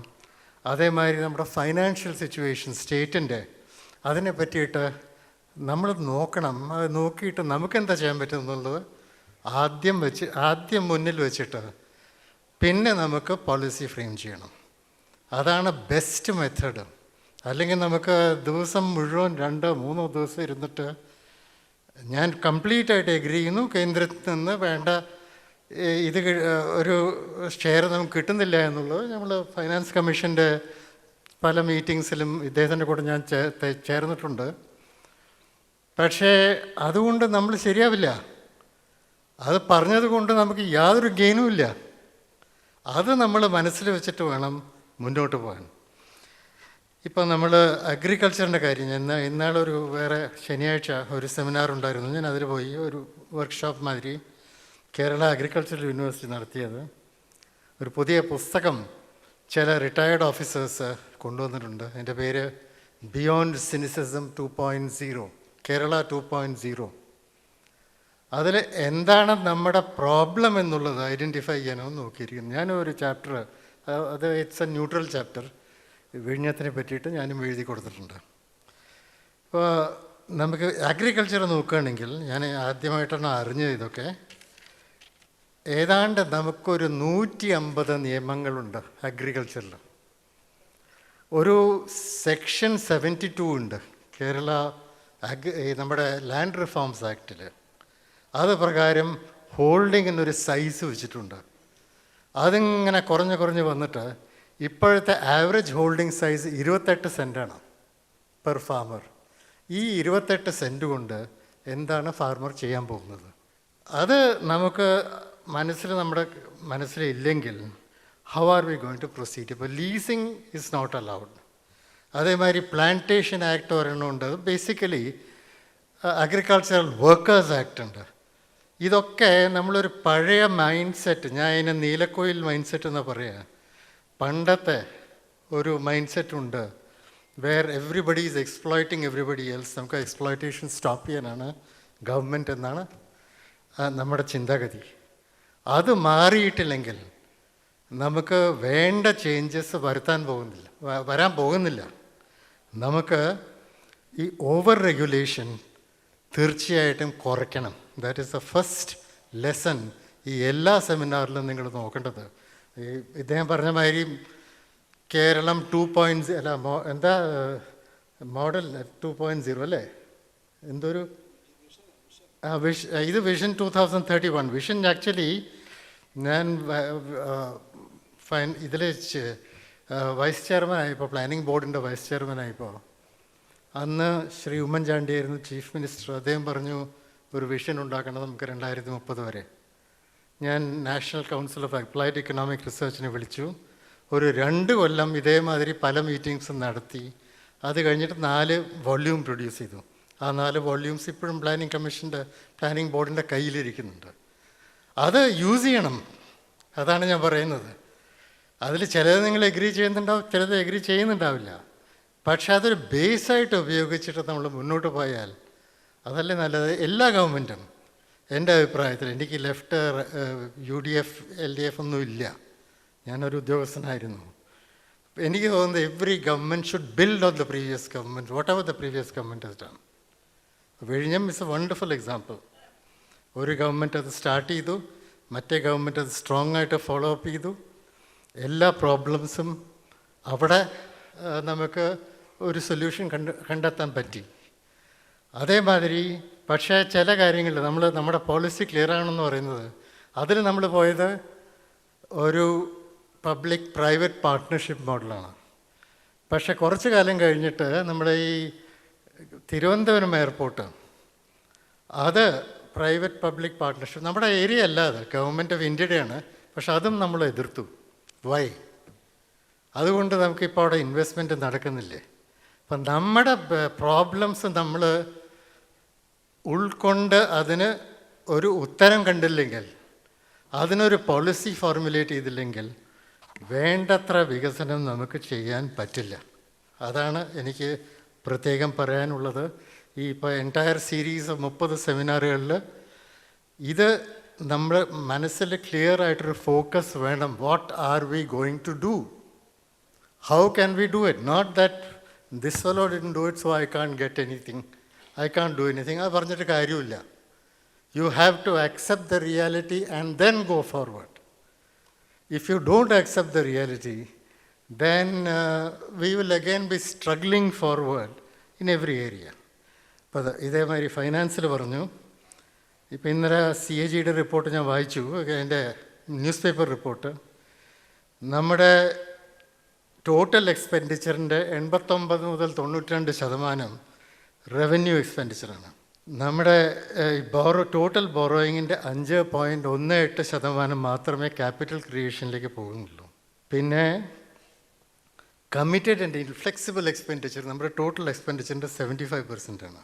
അതേമാതിരി നമ്മുടെ ഫൈനാൻഷ്യൽ സിറ്റുവേഷൻ സ്റ്റേറ്റിൻ്റെ അതിനെ പറ്റിയിട്ട് നമ്മൾ നോക്കണം. അത് നോക്കിയിട്ട് നമുക്കെന്താ ചെയ്യാൻ പറ്റുമെന്നുള്ളത് ആദ്യം മുന്നിൽ വെച്ചിട്ട് പിന്നെ നമുക്ക് പോളിസി ഫ്രെയിം ചെയ്യണം. അതാണ് ബെസ്റ്റ് മെത്തേഡ്. അല്ലെങ്കിൽ നമുക്ക് ദിവസം മുഴുവൻ 2-3 ദിവസം ഇരുന്നിട്ട് ഞാൻ കംപ്ലീറ്റ് ആയിട്ട് എഗ്രി ചെയ്യുന്നു, കേന്ദ്രത്തിൽ നിന്ന് വേണ്ട ഇത് ഒരു ഷെയർ നമുക്ക് കിട്ടുന്നില്ല എന്നുള്ളത്. നമ്മൾ ഫൈനാൻസ് കമ്മീഷൻ്റെ പല മീറ്റിങ്സിലും ഇദ്ദേഹത്തിൻ്റെ കൂടെ ഞാൻ ചേർന്നിട്ടുണ്ട്. പക്ഷേ അതുകൊണ്ട് നമ്മൾ ശരിയാവില്ല. അത് പറഞ്ഞത് കൊണ്ട് നമുക്ക് യാതൊരു ഗെയിനും ഇല്ല. അത് നമ്മൾ മനസ്സിൽ വെച്ചിട്ട് വേണം മുന്നോട്ട് പോകാൻ. ഇപ്പം നമ്മൾ അഗ്രികൾച്ചറിൻ്റെ കാര്യം, ഇന്നാളൊരു വേറെ ശനിയാഴ്ച ഒരു സെമിനാർ ഉണ്ടായിരുന്നു. ഞാൻ അതിൽ പോയി. ഒരു വർക്ക്ഷോപ്പ് മാതിരി കേരള അഗ്രികൾച്ചറൽ യൂണിവേഴ്സിറ്റി നടത്തിയത്. ഒരു പുതിയ പുസ്തകം ചില റിട്ടയേർഡ് ഓഫീസേഴ്സ് കൊണ്ടുവന്നിട്ടുണ്ട്. എൻ്റെ പേര് ബിയോണ്ട് സിനിസിസം 2.0, കേരള 2.0. അതിൽ എന്താണ് നമ്മുടെ പ്രോബ്ലം എന്നുള്ളത് ഐഡൻറ്റിഫൈ ചെയ്യാനോ നോക്കിയിരിക്കുന്നു. ഞാനൊരു ചാപ്റ്റർ, അത് ഇറ്റ്സ് എ ന്യൂട്രൽ ചാപ്റ്റർ, വിഴിഞ്ഞത്തിനെ പറ്റിയിട്ട് ഞാനും എഴുതി കൊടുത്തിട്ടുണ്ട്. ഇപ്പോൾ നമുക്ക് അഗ്രികൾച്ചർ നോക്കുകയാണെങ്കിൽ, ഞാൻ ആദ്യമായിട്ടാണ് അറിഞ്ഞത് ഇതൊക്കെ, ഏതാണ്ട് നമുക്കൊരു 150 നിയമങ്ങളുണ്ട് അഗ്രികൾച്ചറിൽ. ഒരു സെക്ഷൻ 72 ഉണ്ട് കേരള നമ്മുടെ ലാൻഡ് റിഫോംസ് ആക്റ്റിൽ. അത് പ്രകാരം ഹോൾഡിങ്ങിനൊരു സൈസ് വെച്ചിട്ടുണ്ട്. അതിങ്ങനെ കുറഞ്ഞ് വന്നിട്ട് ഇപ്പോഴത്തെ ആവറേജ് ഹോൾഡിംഗ് സൈസ് 28 സെൻറ്റാണ് പെർ ഫാമർ. ഈ 28 സെൻറ്റ് കൊണ്ട് എന്താണ് ഫാർമർ ചെയ്യാൻ പോകുന്നത്? അത് നമുക്ക് നമ്മുടെ മനസ്സിലില്ലെങ്കിൽ how are we going to proceed? ഇപ്പോൾ ലീസിങ് ഇസ് നോട്ട് അലൗഡ്. അതേമാതിരി പ്ലാന്റേഷൻ ആക്ട് ഒരെണ്ണമുണ്ട്. അത് ബേസിക്കലി അഗ്രികൾച്ചറൽ വർക്കേഴ്സ് ആക്ട് ഉണ്ട്. ഇതൊക്കെ നമ്മളൊരു പഴയ മൈൻഡ് സെറ്റ്, ഞാൻ അതിനെ നീലക്കോയിൽ മൈൻഡ് സെറ്റ് എന്നാണ് പറയുക. പണ്ടത്തെ ഒരു മൈൻഡ് സെറ്റ് ഉണ്ട്, where everybody is exploiting everybody else. നമുക്ക് എക്സ്പ്ലോയിറ്റേഷൻ സ്റ്റോപ്പ് ചെയ്യാനാണ് ഗവൺമെൻറ് എന്നാണ് നമ്മുടെ ചിന്താഗതി. അത് മാറിയിട്ടില്ലെങ്കിൽ നമുക്ക് വേണ്ട ചേഞ്ചസ് വരാൻ പോകുന്നില്ല. നമുക്ക് ഈ ഓവർ റെഗുലേഷൻ തീർച്ചയായിട്ടും കുറയ്ക്കണം. That is the first lesson ഈ എല്ലാ സെമിനാറിലും നിങ്ങൾ നോക്കേണ്ടത്. ഈ ഇദ്ദേഹം പറഞ്ഞ മാതിരി കേരളം 2.0 അല്ല, എന്താ മോഡൽ 2.0 അല്ലേ, എന്തൊരു ഇത് വിഷൻ 2031. വിഷൻ ആക്ച്വലി ഞാൻ ഇതിൽ വൈസ് ചെയർമാനായപ്പോൾ, പ്ലാനിംഗ് ബോർഡിൻ്റെ വൈസ് ചെയർമാനായപ്പോൾ, അന്ന് ശ്രീ ഉമ്മൻചാണ്ടിയായിരുന്നു ചീഫ് മിനിസ്റ്റർ. അദ്ദേഹം പറഞ്ഞു ഒരു വിഷൻ ഉണ്ടാക്കണം നമുക്ക് 2030 വരെ. ഞാൻ national council of applied economic റിസർച്ചിനെ വിളിച്ചു. ഒരു 2 കൊല്ലം ഇതേമാതിരി പല മീറ്റിങ്സും നടത്തി. അത് കഴിഞ്ഞിട്ട് 4 വോള്യൂം പ്രൊഡ്യൂസ് ചെയ്തു. ആ 4 വോള്യൂംസ് ഇപ്പോഴും പ്ലാനിംഗ് ബോർഡിൻ്റെ കയ്യിലിരിക്കുന്നുണ്ട്. അത് യൂസ് ചെയ്യണം. അതാണ് ഞാൻ പറയുന്നത്. അതിൽ ചിലത് നിങ്ങൾ എഗ്രി ചെയ്യുന്നുണ്ടാവും, ചിലത് എഗ്രി ചെയ്യുന്നുണ്ടാവില്ല. പക്ഷെ അതൊരു ബേസായിട്ട് ഉപയോഗിച്ചിട്ട് നമ്മൾ മുന്നോട്ട് പോയാൽ അതല്ലേ നല്ലത്. എല്ലാ ഗവൺമെൻറ്റും എൻ്റെ അഭിപ്രായത്തിൽ, എനിക്ക് ലെഫ്റ്റ് UDF LDF ഒന്നും ഇല്ല, ഞാനൊരു ഉദ്യോഗസ്ഥനായിരുന്നു. എനിക്ക് തോന്നുന്നത് every government should build on the previous government, whatever the previous government has done. വിഴിഞ്ഞം ഇസ് എ വണ്ടർഫുൾ എക്സാമ്പിൾ. ഒരു ഗവൺമെൻറ് അത് സ്റ്റാർട്ട് ചെയ്തു, മറ്റേ ഗവൺമെൻറ് അത് സ്ട്രോങ് ആയിട്ട് ഫോളോ അപ്പ് ചെയ്തു. എല്ലാ പ്രോബ്ലംസും അവിടെ നമുക്ക് ഒരു സൊല്യൂഷൻ കണ്ടെത്താൻ പറ്റി. അതേമാതിരി പക്ഷേ ചില കാര്യങ്ങളിൽ നമ്മുടെ പോളിസി ക്ലിയർ ആണെന്ന് പറയുന്നത്, അതിൽ നമ്മൾ പോയത് ഒരു പബ്ലിക് പ്രൈവറ്റ് പാർട്ട്ണർഷിപ്പ് മോഡലാണ്. പക്ഷേ കുറച്ച് കാലം കഴിഞ്ഞിട്ട് നമ്മുടെ ഈ തിരുവനന്തപുരം എയർപോർട്ട്, അത് പ്രൈവറ്റ് പബ്ലിക് പാർട്ട്ണർഷിപ്പ്, നമ്മുടെ ഏരിയ അല്ല, അത് ഗവൺമെൻറ് ഓഫ് ഇന്ത്യയുടെയാണ്. പക്ഷെ അതും നമ്മൾ എതിർത്തു. വൈ? അതുകൊണ്ട് നമുക്കിപ്പോൾ അവിടെ ഇൻവെസ്റ്റ്മെൻറ്റ് നടക്കുന്നില്ലേ? അപ്പം നമ്മുടെ പ്രോബ്ലംസ് നമ്മൾ ഉൾക്കൊണ്ട് അതിന് ഒരു ഉത്തരം കണ്ടില്ലെങ്കിൽ, അതിനൊരു പോളിസി ഫോർമുലേറ്റ് ചെയ്തില്ലെങ്കിൽ വേണ്ടത്ര വികസനം നമുക്ക് ചെയ്യാൻ പറ്റില്ല. അതാണ് എനിക്ക് പ്രത്യേകം പറയാനുള്ളത്. ഈ ഇപ്പോൾ എൻറ്റയർ സീരീസ് 30 സെമിനാറുകളിൽ ഇത് നമ്മൾ മനസ്സിൽ ക്ലിയർ ആയിട്ടൊരു ഫോക്കസ് വേണം. What are we going to do? How can we do it? Not that this fellow didn't do it so I can't get anything. I can do anything. അത് പറഞ്ഞിട്ട് കാര്യമില്ല. You have to accept the reality and then go forward. If you don't accept the reality, then we will again be struggling forward in every area. അപ്പോൾ ഇതേമാതിരി ഫൈനാൻസിൽ പറഞ്ഞു. ഇപ്പോൾ ഇന്നലെ CAG report ഞാൻ വായിച്ചു, എൻ്റെ ന്യൂസ് പേപ്പർ റിപ്പോർട്ട്. നമ്മുടെ total എക്സ്പെൻഡിച്ചറിൻ്റെ 89 മുതൽ 92% റവന്യൂ എക്സ്പെൻഡിച്ചറാണ്. നമ്മുടെ ടോട്ടൽ ബോറോയിങ്ങിൻ്റെ 5.18% മാത്രമേ ക്യാപിറ്റൽ ക്രിയേഷനിലേക്ക് പോകുന്നുള്ളൂ. പിന്നെ കമ്മിറ്റഡ് ആൻഡ് ഇൻഫ്ലെക്സിബിൾ എക്സ്പെൻഡിച്ചർ നമ്മുടെ ടോട്ടൽ എക്സ്പെൻഡിച്ചറിൻ്റെ 75% ആണ്.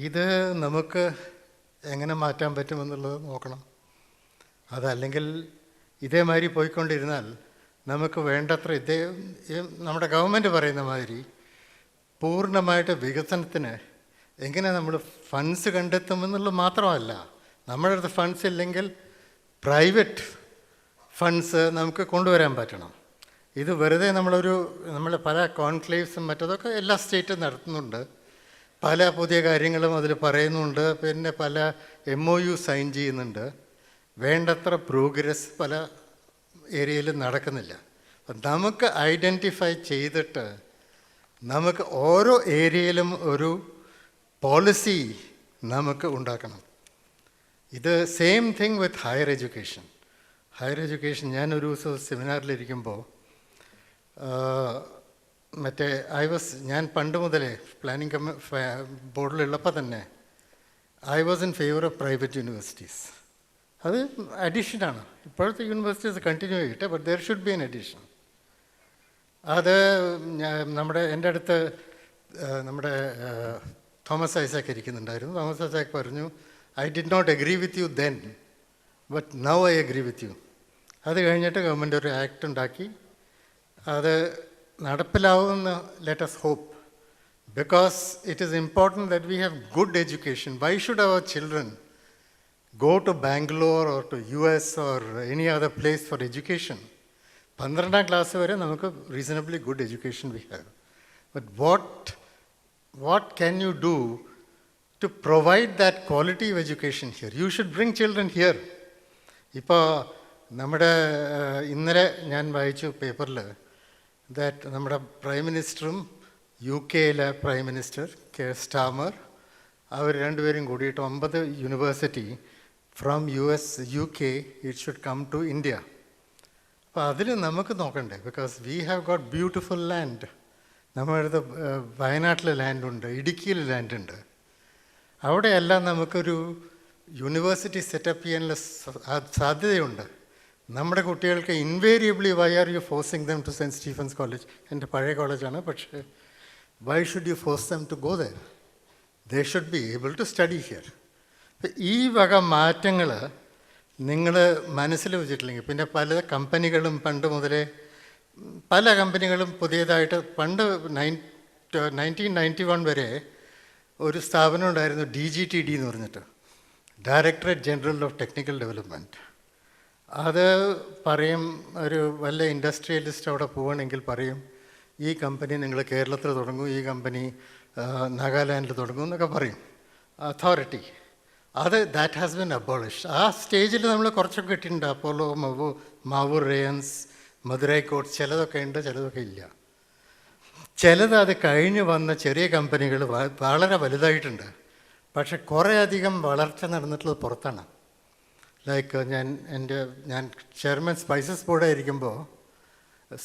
ഇത് നമുക്ക് എങ്ങനെ മാറ്റാൻ പറ്റുമെന്നുള്ളത് നോക്കണം. അതല്ലെങ്കിൽ ഇതേമാതിരി പോയിക്കൊണ്ടിരുന്നാൽ നമുക്ക് വേണ്ടത്ര നമ്മുടെ ഗവൺമെൻറ് പറയുന്ന മാതിരി പൂർണ്ണമായിട്ട് വികസനത്തിന് എങ്ങനെ നമ്മൾ ഫണ്ട്സ് കണ്ടെത്തുമെന്നുള്ളത് മാത്രമല്ല, നമ്മുടെ അടുത്ത് ഫണ്ട്സ് ഇല്ലെങ്കിൽ പ്രൈവറ്റ് ഫണ്ട്സ് നമുക്ക് കൊണ്ടുവരാൻ പറ്റണം. ഇത് വെറുതെ നമ്മൾ പല കോൺക്ലേവ്സും മറ്റതൊക്കെ എല്ലാ സ്റ്റേറ്റും നടത്തുന്നുണ്ട്. പല പുതിയ കാര്യങ്ങളും അതിൽ പറയുന്നുണ്ട്. പിന്നെ പല MOU സൈൻ ചെയ്യുന്നുണ്ട്. വേണ്ടത്ര പ്രോഗ്രസ് പല ഏരിയയിലും നടക്കുന്നില്ല. അപ്പം നമുക്ക് ഐഡൻറ്റിഫൈ ചെയ്തിട്ട് നമുക്ക് ഓരോ ഏരിയയിലും ഒരു പോളിസി നമുക്ക് ഉണ്ടാക്കണം. ഇത് same thing with higher education. ഞാനൊരു ദിവസം സെമിനാറിലിരിക്കുമ്പോൾ ഞാൻ പണ്ട് മുതലേ പ്ലാനിങ് ബോർഡിലുള്ളപ്പോൾ തന്നെ I was in favour of private universities. അത് അഡീഷനാണ്. ഇപ്പോഴത്തെ യൂണിവേഴ്സിറ്റീസ് കണ്ടിന്യൂ ചെയ്യട്ടെ, but there should be an addition. അത് എൻ്റെ അടുത്ത് നമ്മുടെ തോമസ് ഐസാക്ക് ഇരിക്കുന്നുണ്ടായിരുന്നു. തോമസ് ഐസാക്ക് പറഞ്ഞു, I did not agree with you then, but now I agree with you. അത് കഴിഞ്ഞിട്ട് ഗവൺമെൻറ് ഒരു ആക്ട് ഉണ്ടാക്കി. അത് നടപ്പിലാവുമെന്ന് let us hope, because it is important that we have good education. Why should our children go to Bangalore or to US or any other place for education? 12th class വരെ നമുക്ക് reasonably good education we have. But what can you do to provide that quality of education here? You should bring children here. ഇപ്പോൾ നമ്മുടെ ഇന്നലെ ഞാൻ വായിച്ചു പേപ്പറിൽ that നമ്മുടെ prime മിനിസ്റ്ററും UK പ്രൈം മിനിസ്റ്റർ സ്റ്റാമർ അവർ രണ്ടുപേരും കൂടിയിട്ട് 9 university from US UK it should come to India. അപ്പോൾ അതിൽ നമുക്ക് നോക്കണ്ടേ? Because we have got beautiful land. നമ്മുടെ അടുത്ത് വയനാട്ടിൽ ലാൻഡുണ്ട്, ഇടുക്കിയിൽ ലാൻഡുണ്ട്. അവിടെയെല്ലാം നമുക്കൊരു യൂണിവേഴ്സിറ്റി സെറ്റപ്പ് ചെയ്യാനുള്ള സാധ്യതയുണ്ട്. നമ്മുടെ കുട്ടികൾക്ക് invariably why are you forcing them to Saint Stephen's College? എൻ്റെ പഴയ കോളേജാണ്. പക്ഷേ why should you force them to go there? They should be able to study here. ഈ വക മാറ്റങ്ങൾ നിങ്ങൾ മനസ്സിൽ വെച്ചിട്ടില്ലെങ്കിൽ പിന്നെ പല കമ്പനികളും പണ്ട് മുതലേ പല കമ്പനികളും പുതിയതായിട്ട് പണ്ട് 1991 വരെ ഒരു സ്ഥാപനം ഉണ്ടായിരുന്നു, DGTD എന്ന് പറഞ്ഞിട്ട്, directorate general of technical development. അത് പറയും, ഒരു വല്ല ഇൻഡസ്ട്രിയലിസ്റ്റ് അവിടെ പോവുകയാണെങ്കിൽ പറയും, ഈ കമ്പനി നിങ്ങൾ കേരളത്തിൽ തുടങ്ങും, ഈ കമ്പനി നാഗാലാൻഡിൽ തുടങ്ങും എന്നൊക്കെ പറയും. Authority that has been abolish. ആ സ്റ്റേജിൽ നമ്മൾ കുറച്ചൊക്കെ കിട്ടിയിട്ടുണ്ട്. അപ്പോളോ, മാവൂർ റേയൻസ്, മധുരൈ കോട്ട്സ്, ചിലതൊക്കെ ഉണ്ട്, ചിലതൊക്കെ ഇല്ല. ചിലത് അത് കഴിഞ്ഞ് വന്ന ചെറിയ കമ്പനികൾ വളരെ വലുതായിട്ടുണ്ട്. പക്ഷെ കുറേ അധികം വളർച്ച നടന്നിട്ടുള്ളത് പുറത്താണ്. ലൈക്ക് ഞാൻ ചെയർമാൻ സ്പൈസസ് ബോർഡായിരിക്കുമ്പോൾ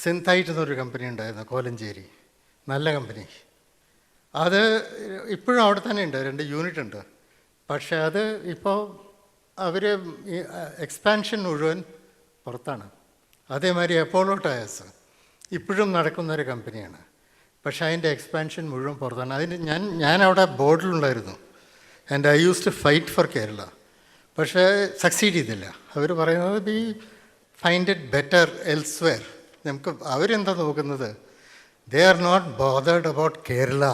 സിന്തൈറ്റ് എന്നൊരു കമ്പനി ഉണ്ടായിരുന്നു കോലഞ്ചേരി, നല്ല കമ്പനി. അത് ഇപ്പോഴും അവിടെ തന്നെ ഉണ്ട്, 2 യൂണിറ്റ് ഉണ്ട്. പക്ഷേ അത് ഇപ്പോൾ അവർ എക്സ്പാൻഷൻ മുഴുവൻ പുറത്താണ്. അതേമാതിരി അപ്പോളോ ടയേഴ്സ് ഇപ്പോഴും നടക്കുന്നൊരു കമ്പനിയാണ്. പക്ഷേ അതിൻ്റെ എക്സ്പാൻഷൻ മുഴുവൻ പുറത്താണ്. അതിന് ഞാൻ അവിടെ ബോർഡിലുണ്ടായിരുന്നു. And I use to fight for Kerala. പക്ഷേ സക്സീഡ് ചെയ്തില്ല. അവർ പറയുന്നത് we find it better elsewhere. നമുക്ക് അവരെന്താ നോക്കുന്നത്? They are not bothered about Kerala.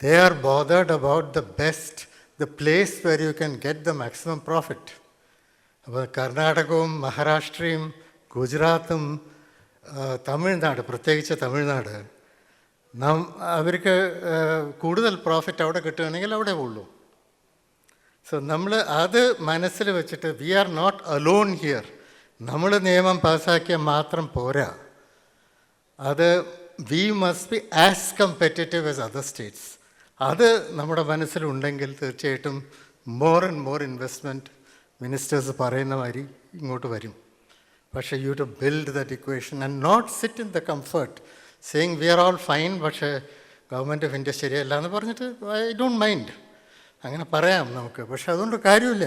They are bothered about the best, the place where you can get the maximum profit. അപ്പോൾ കർണാടകവും മഹാരാഷ്ട്രയും ഗുജറാത്തും തമിഴ്നാട്, പ്രത്യേകിച്ച് തമിഴ്നാട്, അവർക്ക് കൂടുതൽ പ്രോഫിറ്റ് അവിടെ കിട്ടുകയാണെങ്കിൽ അവിടെ ഉള്ളൂ. സോ നമ്മൾ അത് മനസ്സിൽ വെച്ചിട്ട് we are not alone here. നമ്മൾ നിയമം പാസ്സാക്കിയാൽ മാത്രം പോരാ, അത് we must be as competitive as other states. അത് നമ്മുടെ മനസ്സിലുണ്ടെങ്കിൽ തീർച്ചയായിട്ടും more and more investment ministers പറയുന്ന മാതിരി ഇങ്ങോട്ട് വരും. പക്ഷേ you to build that equation and not sit in the comfort saying we are all fine, പക്ഷേ ഗവൺമെൻറ് ഓഫ് ഇന്ത്യ ശരിയല്ല എന്ന് പറഞ്ഞിട്ട് ഐ ഡോണ്ട് മൈൻഡ്, അങ്ങനെ പറയാം നമുക്ക്. പക്ഷെ അതുകൊണ്ട് കാര്യമില്ല.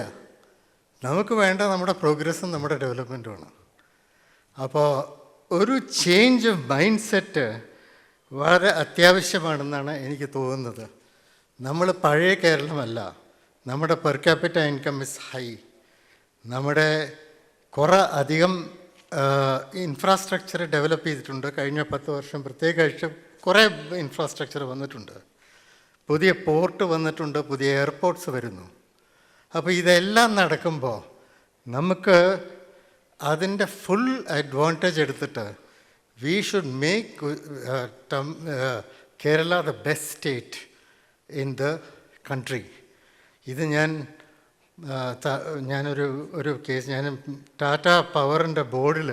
നമുക്ക് വേണ്ട നമ്മുടെ പ്രോഗ്രസ്സും നമ്മുടെ ഡെവലപ്മെൻറ്റുമാണ്. അപ്പോൾ ഒരു ചേഞ്ച് ഓഫ് മൈൻഡ് സെറ്റ് വളരെ അത്യാവശ്യമാണെന്നാണ് എനിക്ക് തോന്നുന്നത്. നമ്മൾ പഴയ കേരളമല്ല. നമ്മുടെ per capita income is high. നമ്മുടെ കുറേ അധികം ഇൻഫ്രാസ്ട്രക്ചർ ഡെവലപ്പ് ചെയ്തിട്ടുണ്ട്. കഴിഞ്ഞ 10 വർഷം പ്രത്യേകിച്ച് കുറേ ഇൻഫ്രാസ്ട്രക്ചർ വന്നിട്ടുണ്ട്. പുതിയ പോർട്ട് വന്നിട്ടുണ്ട്, പുതിയ എയർപോർട്ട്സ് വരുന്നു. അപ്പോൾ ഇതെല്ലാം നടക്കുമ്പോൾ നമുക്ക് അതിൻ്റെ ഫുൾ അഡ്വാൻറ്റേജ് എടുത്തിട്ട് we should make Kerala the best state in the country. ഇത് ഞാനൊരു കേസ്, ഞാൻ ടാറ്റ പവറിൻ്റെ ബോർഡിൽ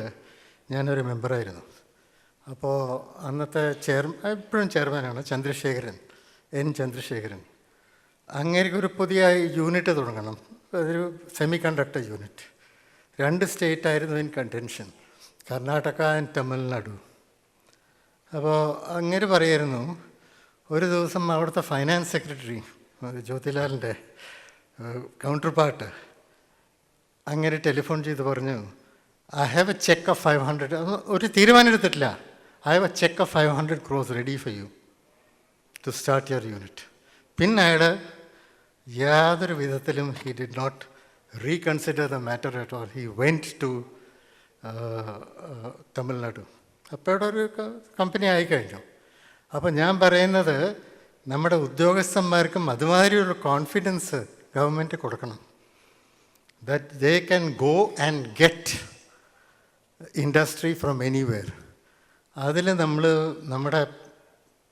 ഞാനൊരു മെമ്പറായിരുന്നു. അപ്പോൾ അന്നത്തെ ഇപ്പോഴും ചെയർമാനാണ് എൻ ചന്ദ്രശേഖരൻ. അങ്ങേക്കൊരു പുതിയ യൂണിറ്റ് തുടങ്ങണം, അതൊരു semi conductor unit. 2 സ്റ്റേറ്റായിരുന്നു in contention, Karnataka and Tamil Nadu. അപ്പോൾ അങ്ങനെ പറയായിരുന്നു, ഒരു ദിവസം അവിടുത്തെ ഫൈനാൻസ് സെക്രട്ടറി ജ്യോതിലാലിൻ്റെ കൗണ്ടർ പാർട്ട് അങ്ങനെ ടെലിഫോൺ ചെയ്ത് പറഞ്ഞു, I have a cheque of 500, ഒരു തീരുമാനം എടുത്തിട്ടില്ല, I have a cheque of 500 crores ready for you to start your unit. പിന്നെ അയാൾ യാതൊരു വിധത്തിലും he did not reconsider the matter at all. He went to Tamil Nadu. അപ്പോൾ അവിടെ ഒരു കമ്പനി ആയിക്കഴിഞ്ഞു. അപ്പോൾ ഞാൻ പറയുന്നത്, നമ്മുടെ ഉദ്യോഗസ്ഥന്മാർക്കും അതുമാതിരിയുള്ള കോൺഫിഡൻസ് ഗവൺമെൻറ് കൊടുക്കണം. That they can go and get industry from anywhere. അതിൽ നമ്മുടെ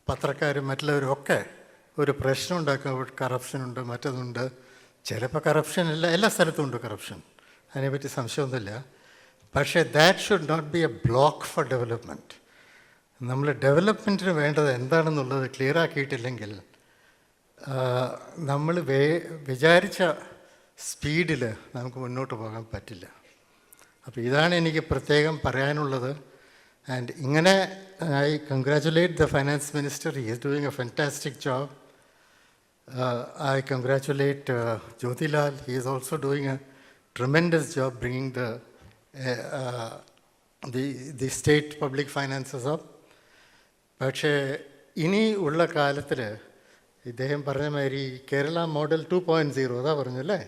പത്രക്കാരും മറ്റുള്ളവരും ഒക്കെ ഒരു പ്രശ്നം ഉണ്ടാക്കുക. കറപ്ഷനുണ്ട്, മറ്റതുണ്ട്. ചിലപ്പോൾ കറപ്ഷൻ എല്ലാ സ്ഥലത്തും ഉണ്ട് കറപ്ഷൻ, അതിനെപ്പറ്റി സംശയമൊന്നുമില്ല. പക്ഷേ that should not be a block for development. നമ്മൾ ഡെവലപ്മെൻറ്റിന് വേണ്ടത് എന്താണെന്നുള്ളത് ക്ലിയർ ആക്കിയിട്ടില്ലെങ്കിൽ നമ്മൾ വിചാരിച്ച സ്പീഡിൽ നമുക്ക് മുന്നോട്ട് പോകാൻ പറ്റില്ല. അപ്പോൾ ഇതാണ് എനിക്ക് പ്രത്യേകം പറയാനുള്ളത്. ആൻഡ് ഇങ്ങനെ I congratulate the finance minister. He is doing A fantastic job. I congratulate Jyotilal. He is also doing a tremendous job bringing the state public finances up. പക്ഷേ ഇനി ഉള്ള കാലത്തിൽ ഇദ്ദേഹം പറഞ്ഞ മാതിരി കേരള മോഡൽ 2.0 അതാ പറഞ്ഞല്ലേ,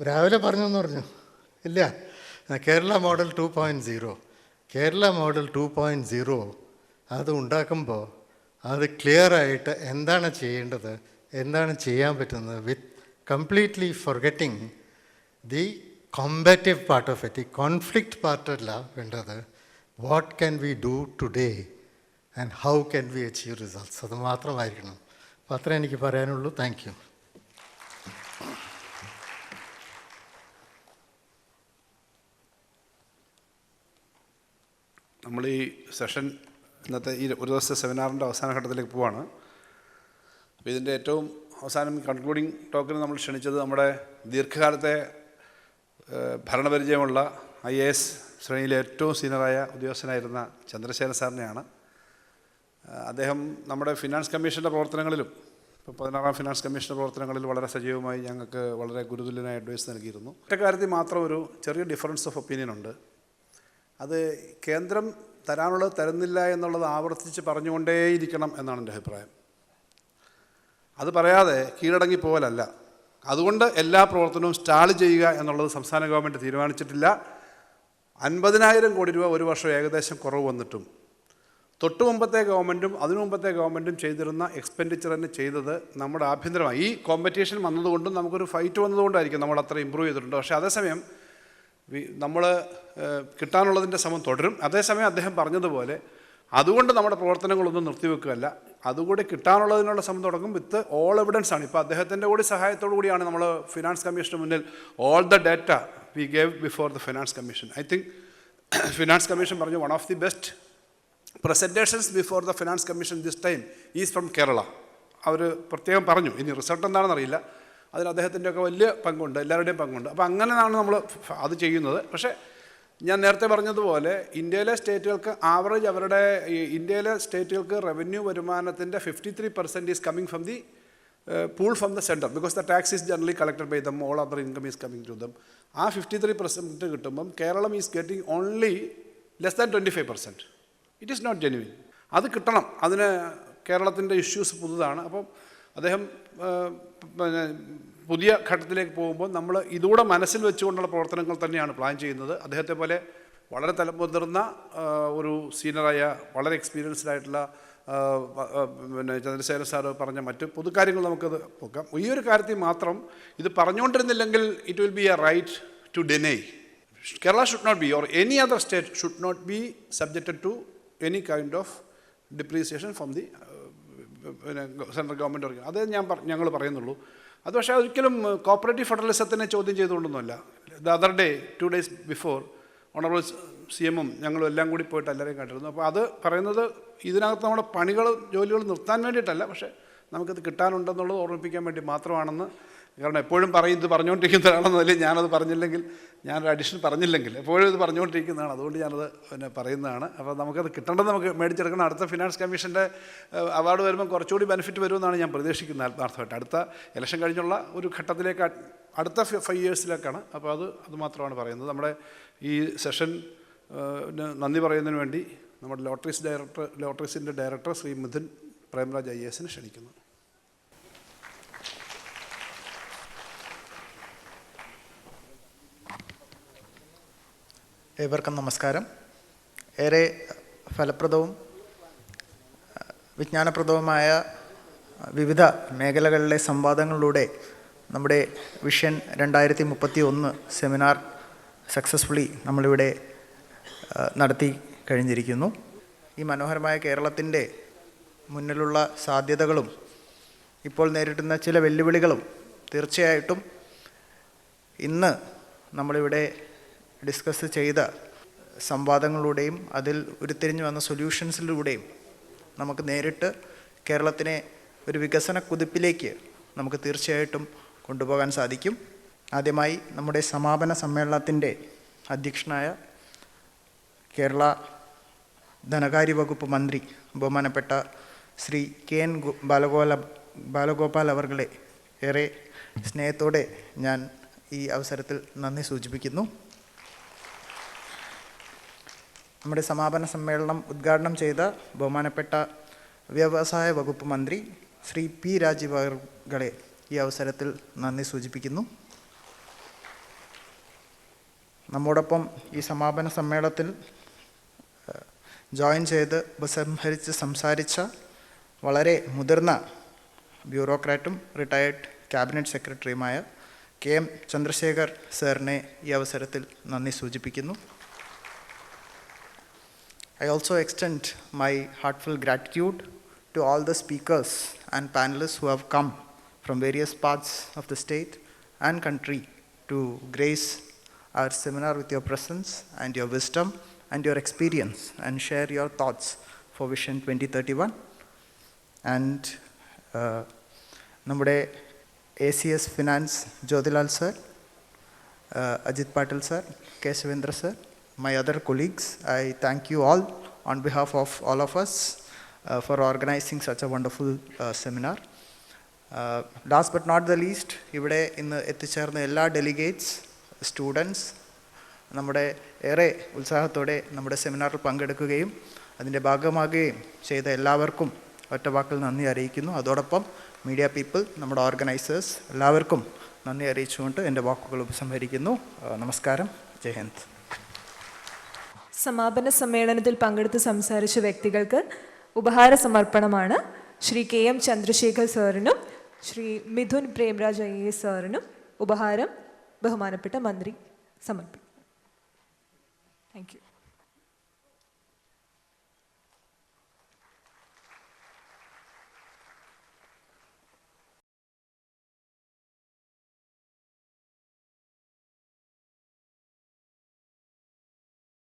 രാവിലെ പറഞ്ഞെന്ന് പറഞ്ഞു ഇല്ല, കേരള മോഡൽ 2.0. കേരള മോഡൽ 2.0 അത് ഉണ്ടാക്കുമ്പോൾ അത് ക്ലിയറായിട്ട് എന്താണ് ചെയ്യേണ്ടത്, എന്താണ് ചെയ്യാൻ പറ്റുന്നത്, with completely forgetting the competitive part of it. ഈ കോൺഫ്ലിക്റ്റ് പാർട്ടല്ല വേണ്ടത്. What can we do today and how can we achieve results, അത് മാത്രമായിരിക്കണം. അപ്പോൾ അത്രേ എനിക്ക് പറയാനുള്ളൂ. Thank you. നമ്മൾ ഈ സെഷൻ ഇന്നത്തെ ഈ ഒരു ദിവസത്തെ സെമിനാറിൻ്റെ അവസാന ഘട്ടത്തിലേക്ക് പോവാണ്. അപ്പോൾ ഇതിൻ്റെ ഏറ്റവും അവസാനം കൺക്ലൂഡിങ് ടോക്കിന് നമ്മൾ ക്ഷണിച്ചത് നമ്മുടെ ദീർഘകാലത്തെ ഭരണപരിചയമുള്ള IAS ശ്രേണിയിലെ ഏറ്റവും സീനിയറായ ഉദ്യോഗസ്ഥനായിരുന്ന ചന്ദ്രശേഖരൻ സാറിനെയാണ്. അദ്ദേഹം നമ്മുടെ ഫിനാൻസ് കമ്മീഷൻ്റെ പ്രവർത്തനങ്ങളിലും, ഇപ്പോൾ 16ാം ഫിനാൻസ് കമ്മീഷൻ്റെ പ്രവർത്തനങ്ങളിൽ വളരെ സജീവമായി ഞങ്ങൾക്ക് വളരെ ഗുരുതുല്യനായ അഡ്വൈസ് നൽകിയിരുന്നു. ഒറ്റ കാര്യത്തിൽ മാത്രം ഒരു ചെറിയ ഡിഫറൻസ് ഓഫ് ഒപ്പീനിയൻ ഉണ്ട്. അത് കേന്ദ്രം തരാനുള്ളത് തരുന്നില്ല എന്നുള്ളത് ആവർത്തിച്ച് പറഞ്ഞുകൊണ്ടേയിരിക്കണം എന്നാണ് എൻ്റെ അഭിപ്രായം. അത് പറയാതെ കീഴടങ്ങി പോകലല്ല. അതുകൊണ്ട് എല്ലാ പ്രവർത്തനവും സ്റ്റാൾ ചെയ്യുക എന്നുള്ളത് സംസ്ഥാന ഗവൺമെൻറ് തീരുമാനിച്ചിട്ടില്ല. 50,000 കോടി രൂപ ഒരു വർഷം ഏകദേശം കുറവ് വന്നിട്ടും തൊട്ട് മുമ്പത്തെ ഗവൺമെൻറ്റും അതിനു മുമ്പത്തെ ഗവൺമെൻറ്റും ചെയ്തിരുന്ന എക്സ്പെൻഡിച്ചർ തന്നെ ചെയ്തത് നമ്മുടെ ആഭ്യന്തരമായി ഈ കോമ്പറ്റീഷൻ വന്നതുകൊണ്ടും നമുക്കൊരു ഫൈറ്റ് വന്നതുകൊണ്ടായിരിക്കും നമ്മൾ അത്ര ഇമ്പ്രൂവ് ചെയ്തിട്ടുണ്ട്. പക്ഷേ അതേസമയം നമ്മൾ കിട്ടാനുള്ളതിൻ്റെ ശ്രമം തുടരും. അതേസമയം അദ്ദേഹം പറഞ്ഞതുപോലെ അതുകൊണ്ട് നമ്മുടെ പ്രവർത്തനങ്ങളൊന്നും നിർത്തിവെക്കുകയല്ല, അതുകൂടി കിട്ടാനുള്ളതിനുള്ള ശ്രമം തുടങ്ങും. വിത്ത് ഓൾ എവിഡൻസ് ആണ്. ഇപ്പോൾ അദ്ദേഹത്തിൻ്റെ കൂടി സഹായത്തോടു കൂടിയാണ് നമ്മൾ ഫിനാൻസ് കമ്മീഷന് മുന്നിൽ all the data we gave before the finance commission. I think finance commission പറഞ്ഞു one of the best presentations before the finance commission this time is from Kerala. അവർ പ്രത്യേകം പറഞ്ഞു. ഇനി റിസൾട്ട് എന്താണെന്ന് അറിയില്ല. അതിൽ അദ്ദേഹത്തിൻ്റെയൊക്കെ വലിയ പങ്കുണ്ട്, എല്ലാവരുടെയും പങ്കുണ്ട്. അപ്പോൾ അങ്ങനെയാണ് നമ്മൾ അത് ചെയ്യുന്നത്. പക്ഷേ ഞാൻ നേരത്തെ പറഞ്ഞതുപോലെ ഇന്ത്യയിലെ സ്റ്റേറ്റുകൾക്ക് ആവറേജ് ഇന്ത്യയിലെ സ്റ്റേറ്റുകൾക്ക് റവന്യൂ വരുമാനത്തിൻ്റെ 53% is coming from the pool from the center, because the tax is generally collected by them, all other income is coming to them. ആ 53% കിട്ടുമ്പം Kerala is getting only less than 25%. It is not genuine. അത് കിട്ടണം. അതിന് കേരളത്തിൻ്റെ issues പുതുതാണ്. അപ്പം അദ്ദേഹം പിന്നെ പുതിയ ഘട്ടത്തിലേക്ക് പോകുമ്പോൾ നമ്മൾ ഇതുകൂടെ മനസ്സിൽ വെച്ചുകൊണ്ടുള്ള പ്രവർത്തനങ്ങൾ തന്നെയാണ് പ്ലാൻ ചെയ്യുന്നത്. അദ്ദേഹത്തെ പോലെ വളരെ തലമുതിർന്ന ഒരു സീനിയറായ വളരെ എക്സ്പീരിയൻസ്ഡ് ആയിട്ടുള്ള പിന്നെ ചന്ദ്രശേഖരൻ സാറ് പറഞ്ഞ മറ്റ് പൊതുകാര്യങ്ങൾ നമുക്കത് പോക്കാം. ഈ ഒരു കാര്യത്തിൽ മാത്രം ഇത് പറഞ്ഞുകൊണ്ടിരുന്നില്ലെങ്കിൽ it will be a right to deny. Kerala should not be or any other state should not be subjected to any kind of depreciation from the പിന്നെ സെൻട്രൽ ഗവൺമെൻറ്. അതേ ഞങ്ങൾ പറയുന്നുള്ളൂ. അത് പക്ഷേ ഒരിക്കലും കോപ്പറേറ്റീവ് ഫെഡറലിസത്തിനെ ചോദ്യം ചെയ്തുകൊണ്ടൊന്നുമല്ല. The other day 2 days before honourable CM-ഉം ഞങ്ങളും എല്ലാം കൂടി പോയിട്ട് എല്ലാവരെയും കണ്ടിരുന്നു. അപ്പോൾ അത് പറയുന്നത് ഇതിനകത്ത് നമ്മുടെ ജോലികൾ നിർത്താൻ വേണ്ടിയിട്ടല്ല, പക്ഷേ നമുക്കത് കിട്ടാനുണ്ടെന്നുള്ളത് ഓർമ്മിപ്പിക്കാൻ വേണ്ടി മാത്രമാണെന്ന്. കാരണം എപ്പോഴും ഇത് പറഞ്ഞുകൊണ്ടിരിക്കുന്ന ഒരാളെന്നതിൽ ഞാനത് പറഞ്ഞില്ലെങ്കിൽ, ഞാനൊരു അഡീഷൻ പറഞ്ഞില്ലെങ്കിൽ എപ്പോഴും ഇത് പറഞ്ഞുകൊണ്ടിരിക്കുന്നതാണ്. അതുകൊണ്ട് ഞാനത് പിന്നെ പറയുന്നതാണ്. അപ്പോൾ നമുക്കത് കിട്ടേണ്ടത് നമുക്ക് മേടിച്ചെടുക്കണം. അടുത്ത ഫിനാൻസ് കമ്മീഷൻ്റെ അവാർഡ് വരുമ്പോൾ കുറച്ചുകൂടി ബെനിഫിറ്റ് വരുമെന്നാണ് ഞാൻ പ്രതീക്ഷിക്കുന്നത് ആത്മാർത്ഥമായിട്ട്. അടുത്ത ഇലക്ഷൻ കഴിഞ്ഞുള്ള ഒരു ഘട്ടത്തിലേക്ക്, അടുത്ത 5 yearsലേക്കാണ്. അപ്പോൾ അത് മാത്രമാണ് പറയുന്നത്. നമ്മുടെ ഈ സെഷൻ നന്ദി പറയുന്നതിന് വേണ്ടി നമ്മുടെ ലോട്ടറീസിൻ്റെ ഡയറക്ടർ ശ്രീ മിഥുൻ പ്രേംരാജ് IAS ക്ഷണിക്കുന്നു. ഏവർക്കും നമസ്കാരം. ഏറെ ഫലപ്രദവും വിജ്ഞാനപ്രദവുമായ വിവിധ മേഖലകളിലെ സംവാദങ്ങളിലൂടെ നമ്മുടെ വിഷൻ 2031 സെമിനാർ സക്സസ്ഫുള്ളി നമ്മളിവിടെ നടത്തി കഴിഞ്ഞിരിക്കുന്നു. ഈ മനോഹരമായ കേരളത്തിൻ്റെ മുന്നിലുള്ള സാധ്യതകളും ഇപ്പോൾ നേരിടുന്ന ചില വെല്ലുവിളികളും തീർച്ചയായിട്ടും ഇന്ന് നമ്മളിവിടെ ഡിസ്കസ് ചെയ്ത സംവാദങ്ങളിലൂടെയും അതിൽ ഉരുത്തിരിഞ്ഞു വന്ന സൊല്യൂഷൻസിലൂടെയും നമുക്ക് നേരിട്ട് കേരളത്തിനെ ഒരു വികസന കുതിപ്പിലേക്ക് നമുക്ക് തീർച്ചയായിട്ടും കൊണ്ടുപോകാൻ സാധിക്കും. ആദ്യമായി നമ്മുടെ സമാപന സമ്മേളനത്തിൻ്റെ അധ്യക്ഷനായ കേരള ധനകാര്യ വകുപ്പ് മന്ത്രി ബഹുമാനപ്പെട്ട ശ്രീ KN ബാലഗോപാൽ അവർകളെ ഏറെ സ്നേഹത്തോടെ ഞാൻ ഈ അവസരത്തിൽ നന്ദി സൂചിപ്പിക്കുന്നു. നമ്മുടെ സമാപന സമ്മേളനം ഉദ്ഘാടനം ചെയ്ത ബഹുമാനപ്പെട്ട വ്യവസായ വകുപ്പ് മന്ത്രി ശ്രീ P രാജീവ് അവർകളെ ഈ അവസരത്തിൽ നന്ദി സൂചിപ്പിക്കുന്നു. നമ്മോടൊപ്പം ഈ സമാപന സമ്മേളനത്തിൽ ജോയിൻ ചെയ്ത് ഉപസംഹരിച്ച് സംസാരിച്ച വളരെ ബ്യൂറോക്രാറ്റും റിട്ടയർഡ് ക്യാബിനറ്റ് സെക്രട്ടറിയുമായ KM ചന്ദ്രശേഖർ സാറിനെ ഈ അവസരത്തിൽ നന്ദി സൂചിപ്പിക്കുന്നു. I also extend my heartfelt gratitude to all the speakers and panelists who have come from various parts of the state and country to grace our seminar with your presence and your wisdom and your experience and share your thoughts for Vision 2031. And നമ്മുടെ ACS Finance Jyotilal sir, Ajit Patil sir, Keshavendra sir, my other colleagues, I thank you all on behalf of all of us for organizing such a wonderful seminar. Last but not the least, ഇവിടെ ഇന്ന് എത്തിച്ചേർന്ന എല്ലാ delegates, students, നമ്മുടെ ഏറെ ഉത്സാഹത്തോടെ നമ്മുടെ സെമിനാറിൽ പങ്കെടുക്കുകയും അതിൻ്റെ ഭാഗമാകുകയും ചെയ്ത എല്ലാവർക്കും ഒറ്റവാക്കിൽ നന്ദി അറിയിക്കുന്നു. അതോടൊപ്പം മീഡിയ പീപ്പിൾ, നമ്മുടെ ഓർഗനൈസേഴ്സ് എല്ലാവർക്കും നന്ദി അറിയിച്ചുകൊണ്ട് എൻ്റെ വാക്കുകൾ ഉപസംഹരിക്കുന്നു. നമസ്കാരം. ജയ് ഹിന്ദ്. സമാപന സമ്മേളനത്തിൽ പങ്കെടുത്ത് സംസാരിച്ച വ്യക്തികൾക്ക് ഉപഹാര സമർപ്പണമാണ്. ശ്രീ KM ചന്ദ്രശേഖർ സാറിനും ശ്രീ മിഥുൻ പ്രേംരാജ് IAS സാറിനും ഉപഹാരം ബഹുമാനപ്പെട്ട മന്ത്രി സമർപ്പിക്കും. Thank you.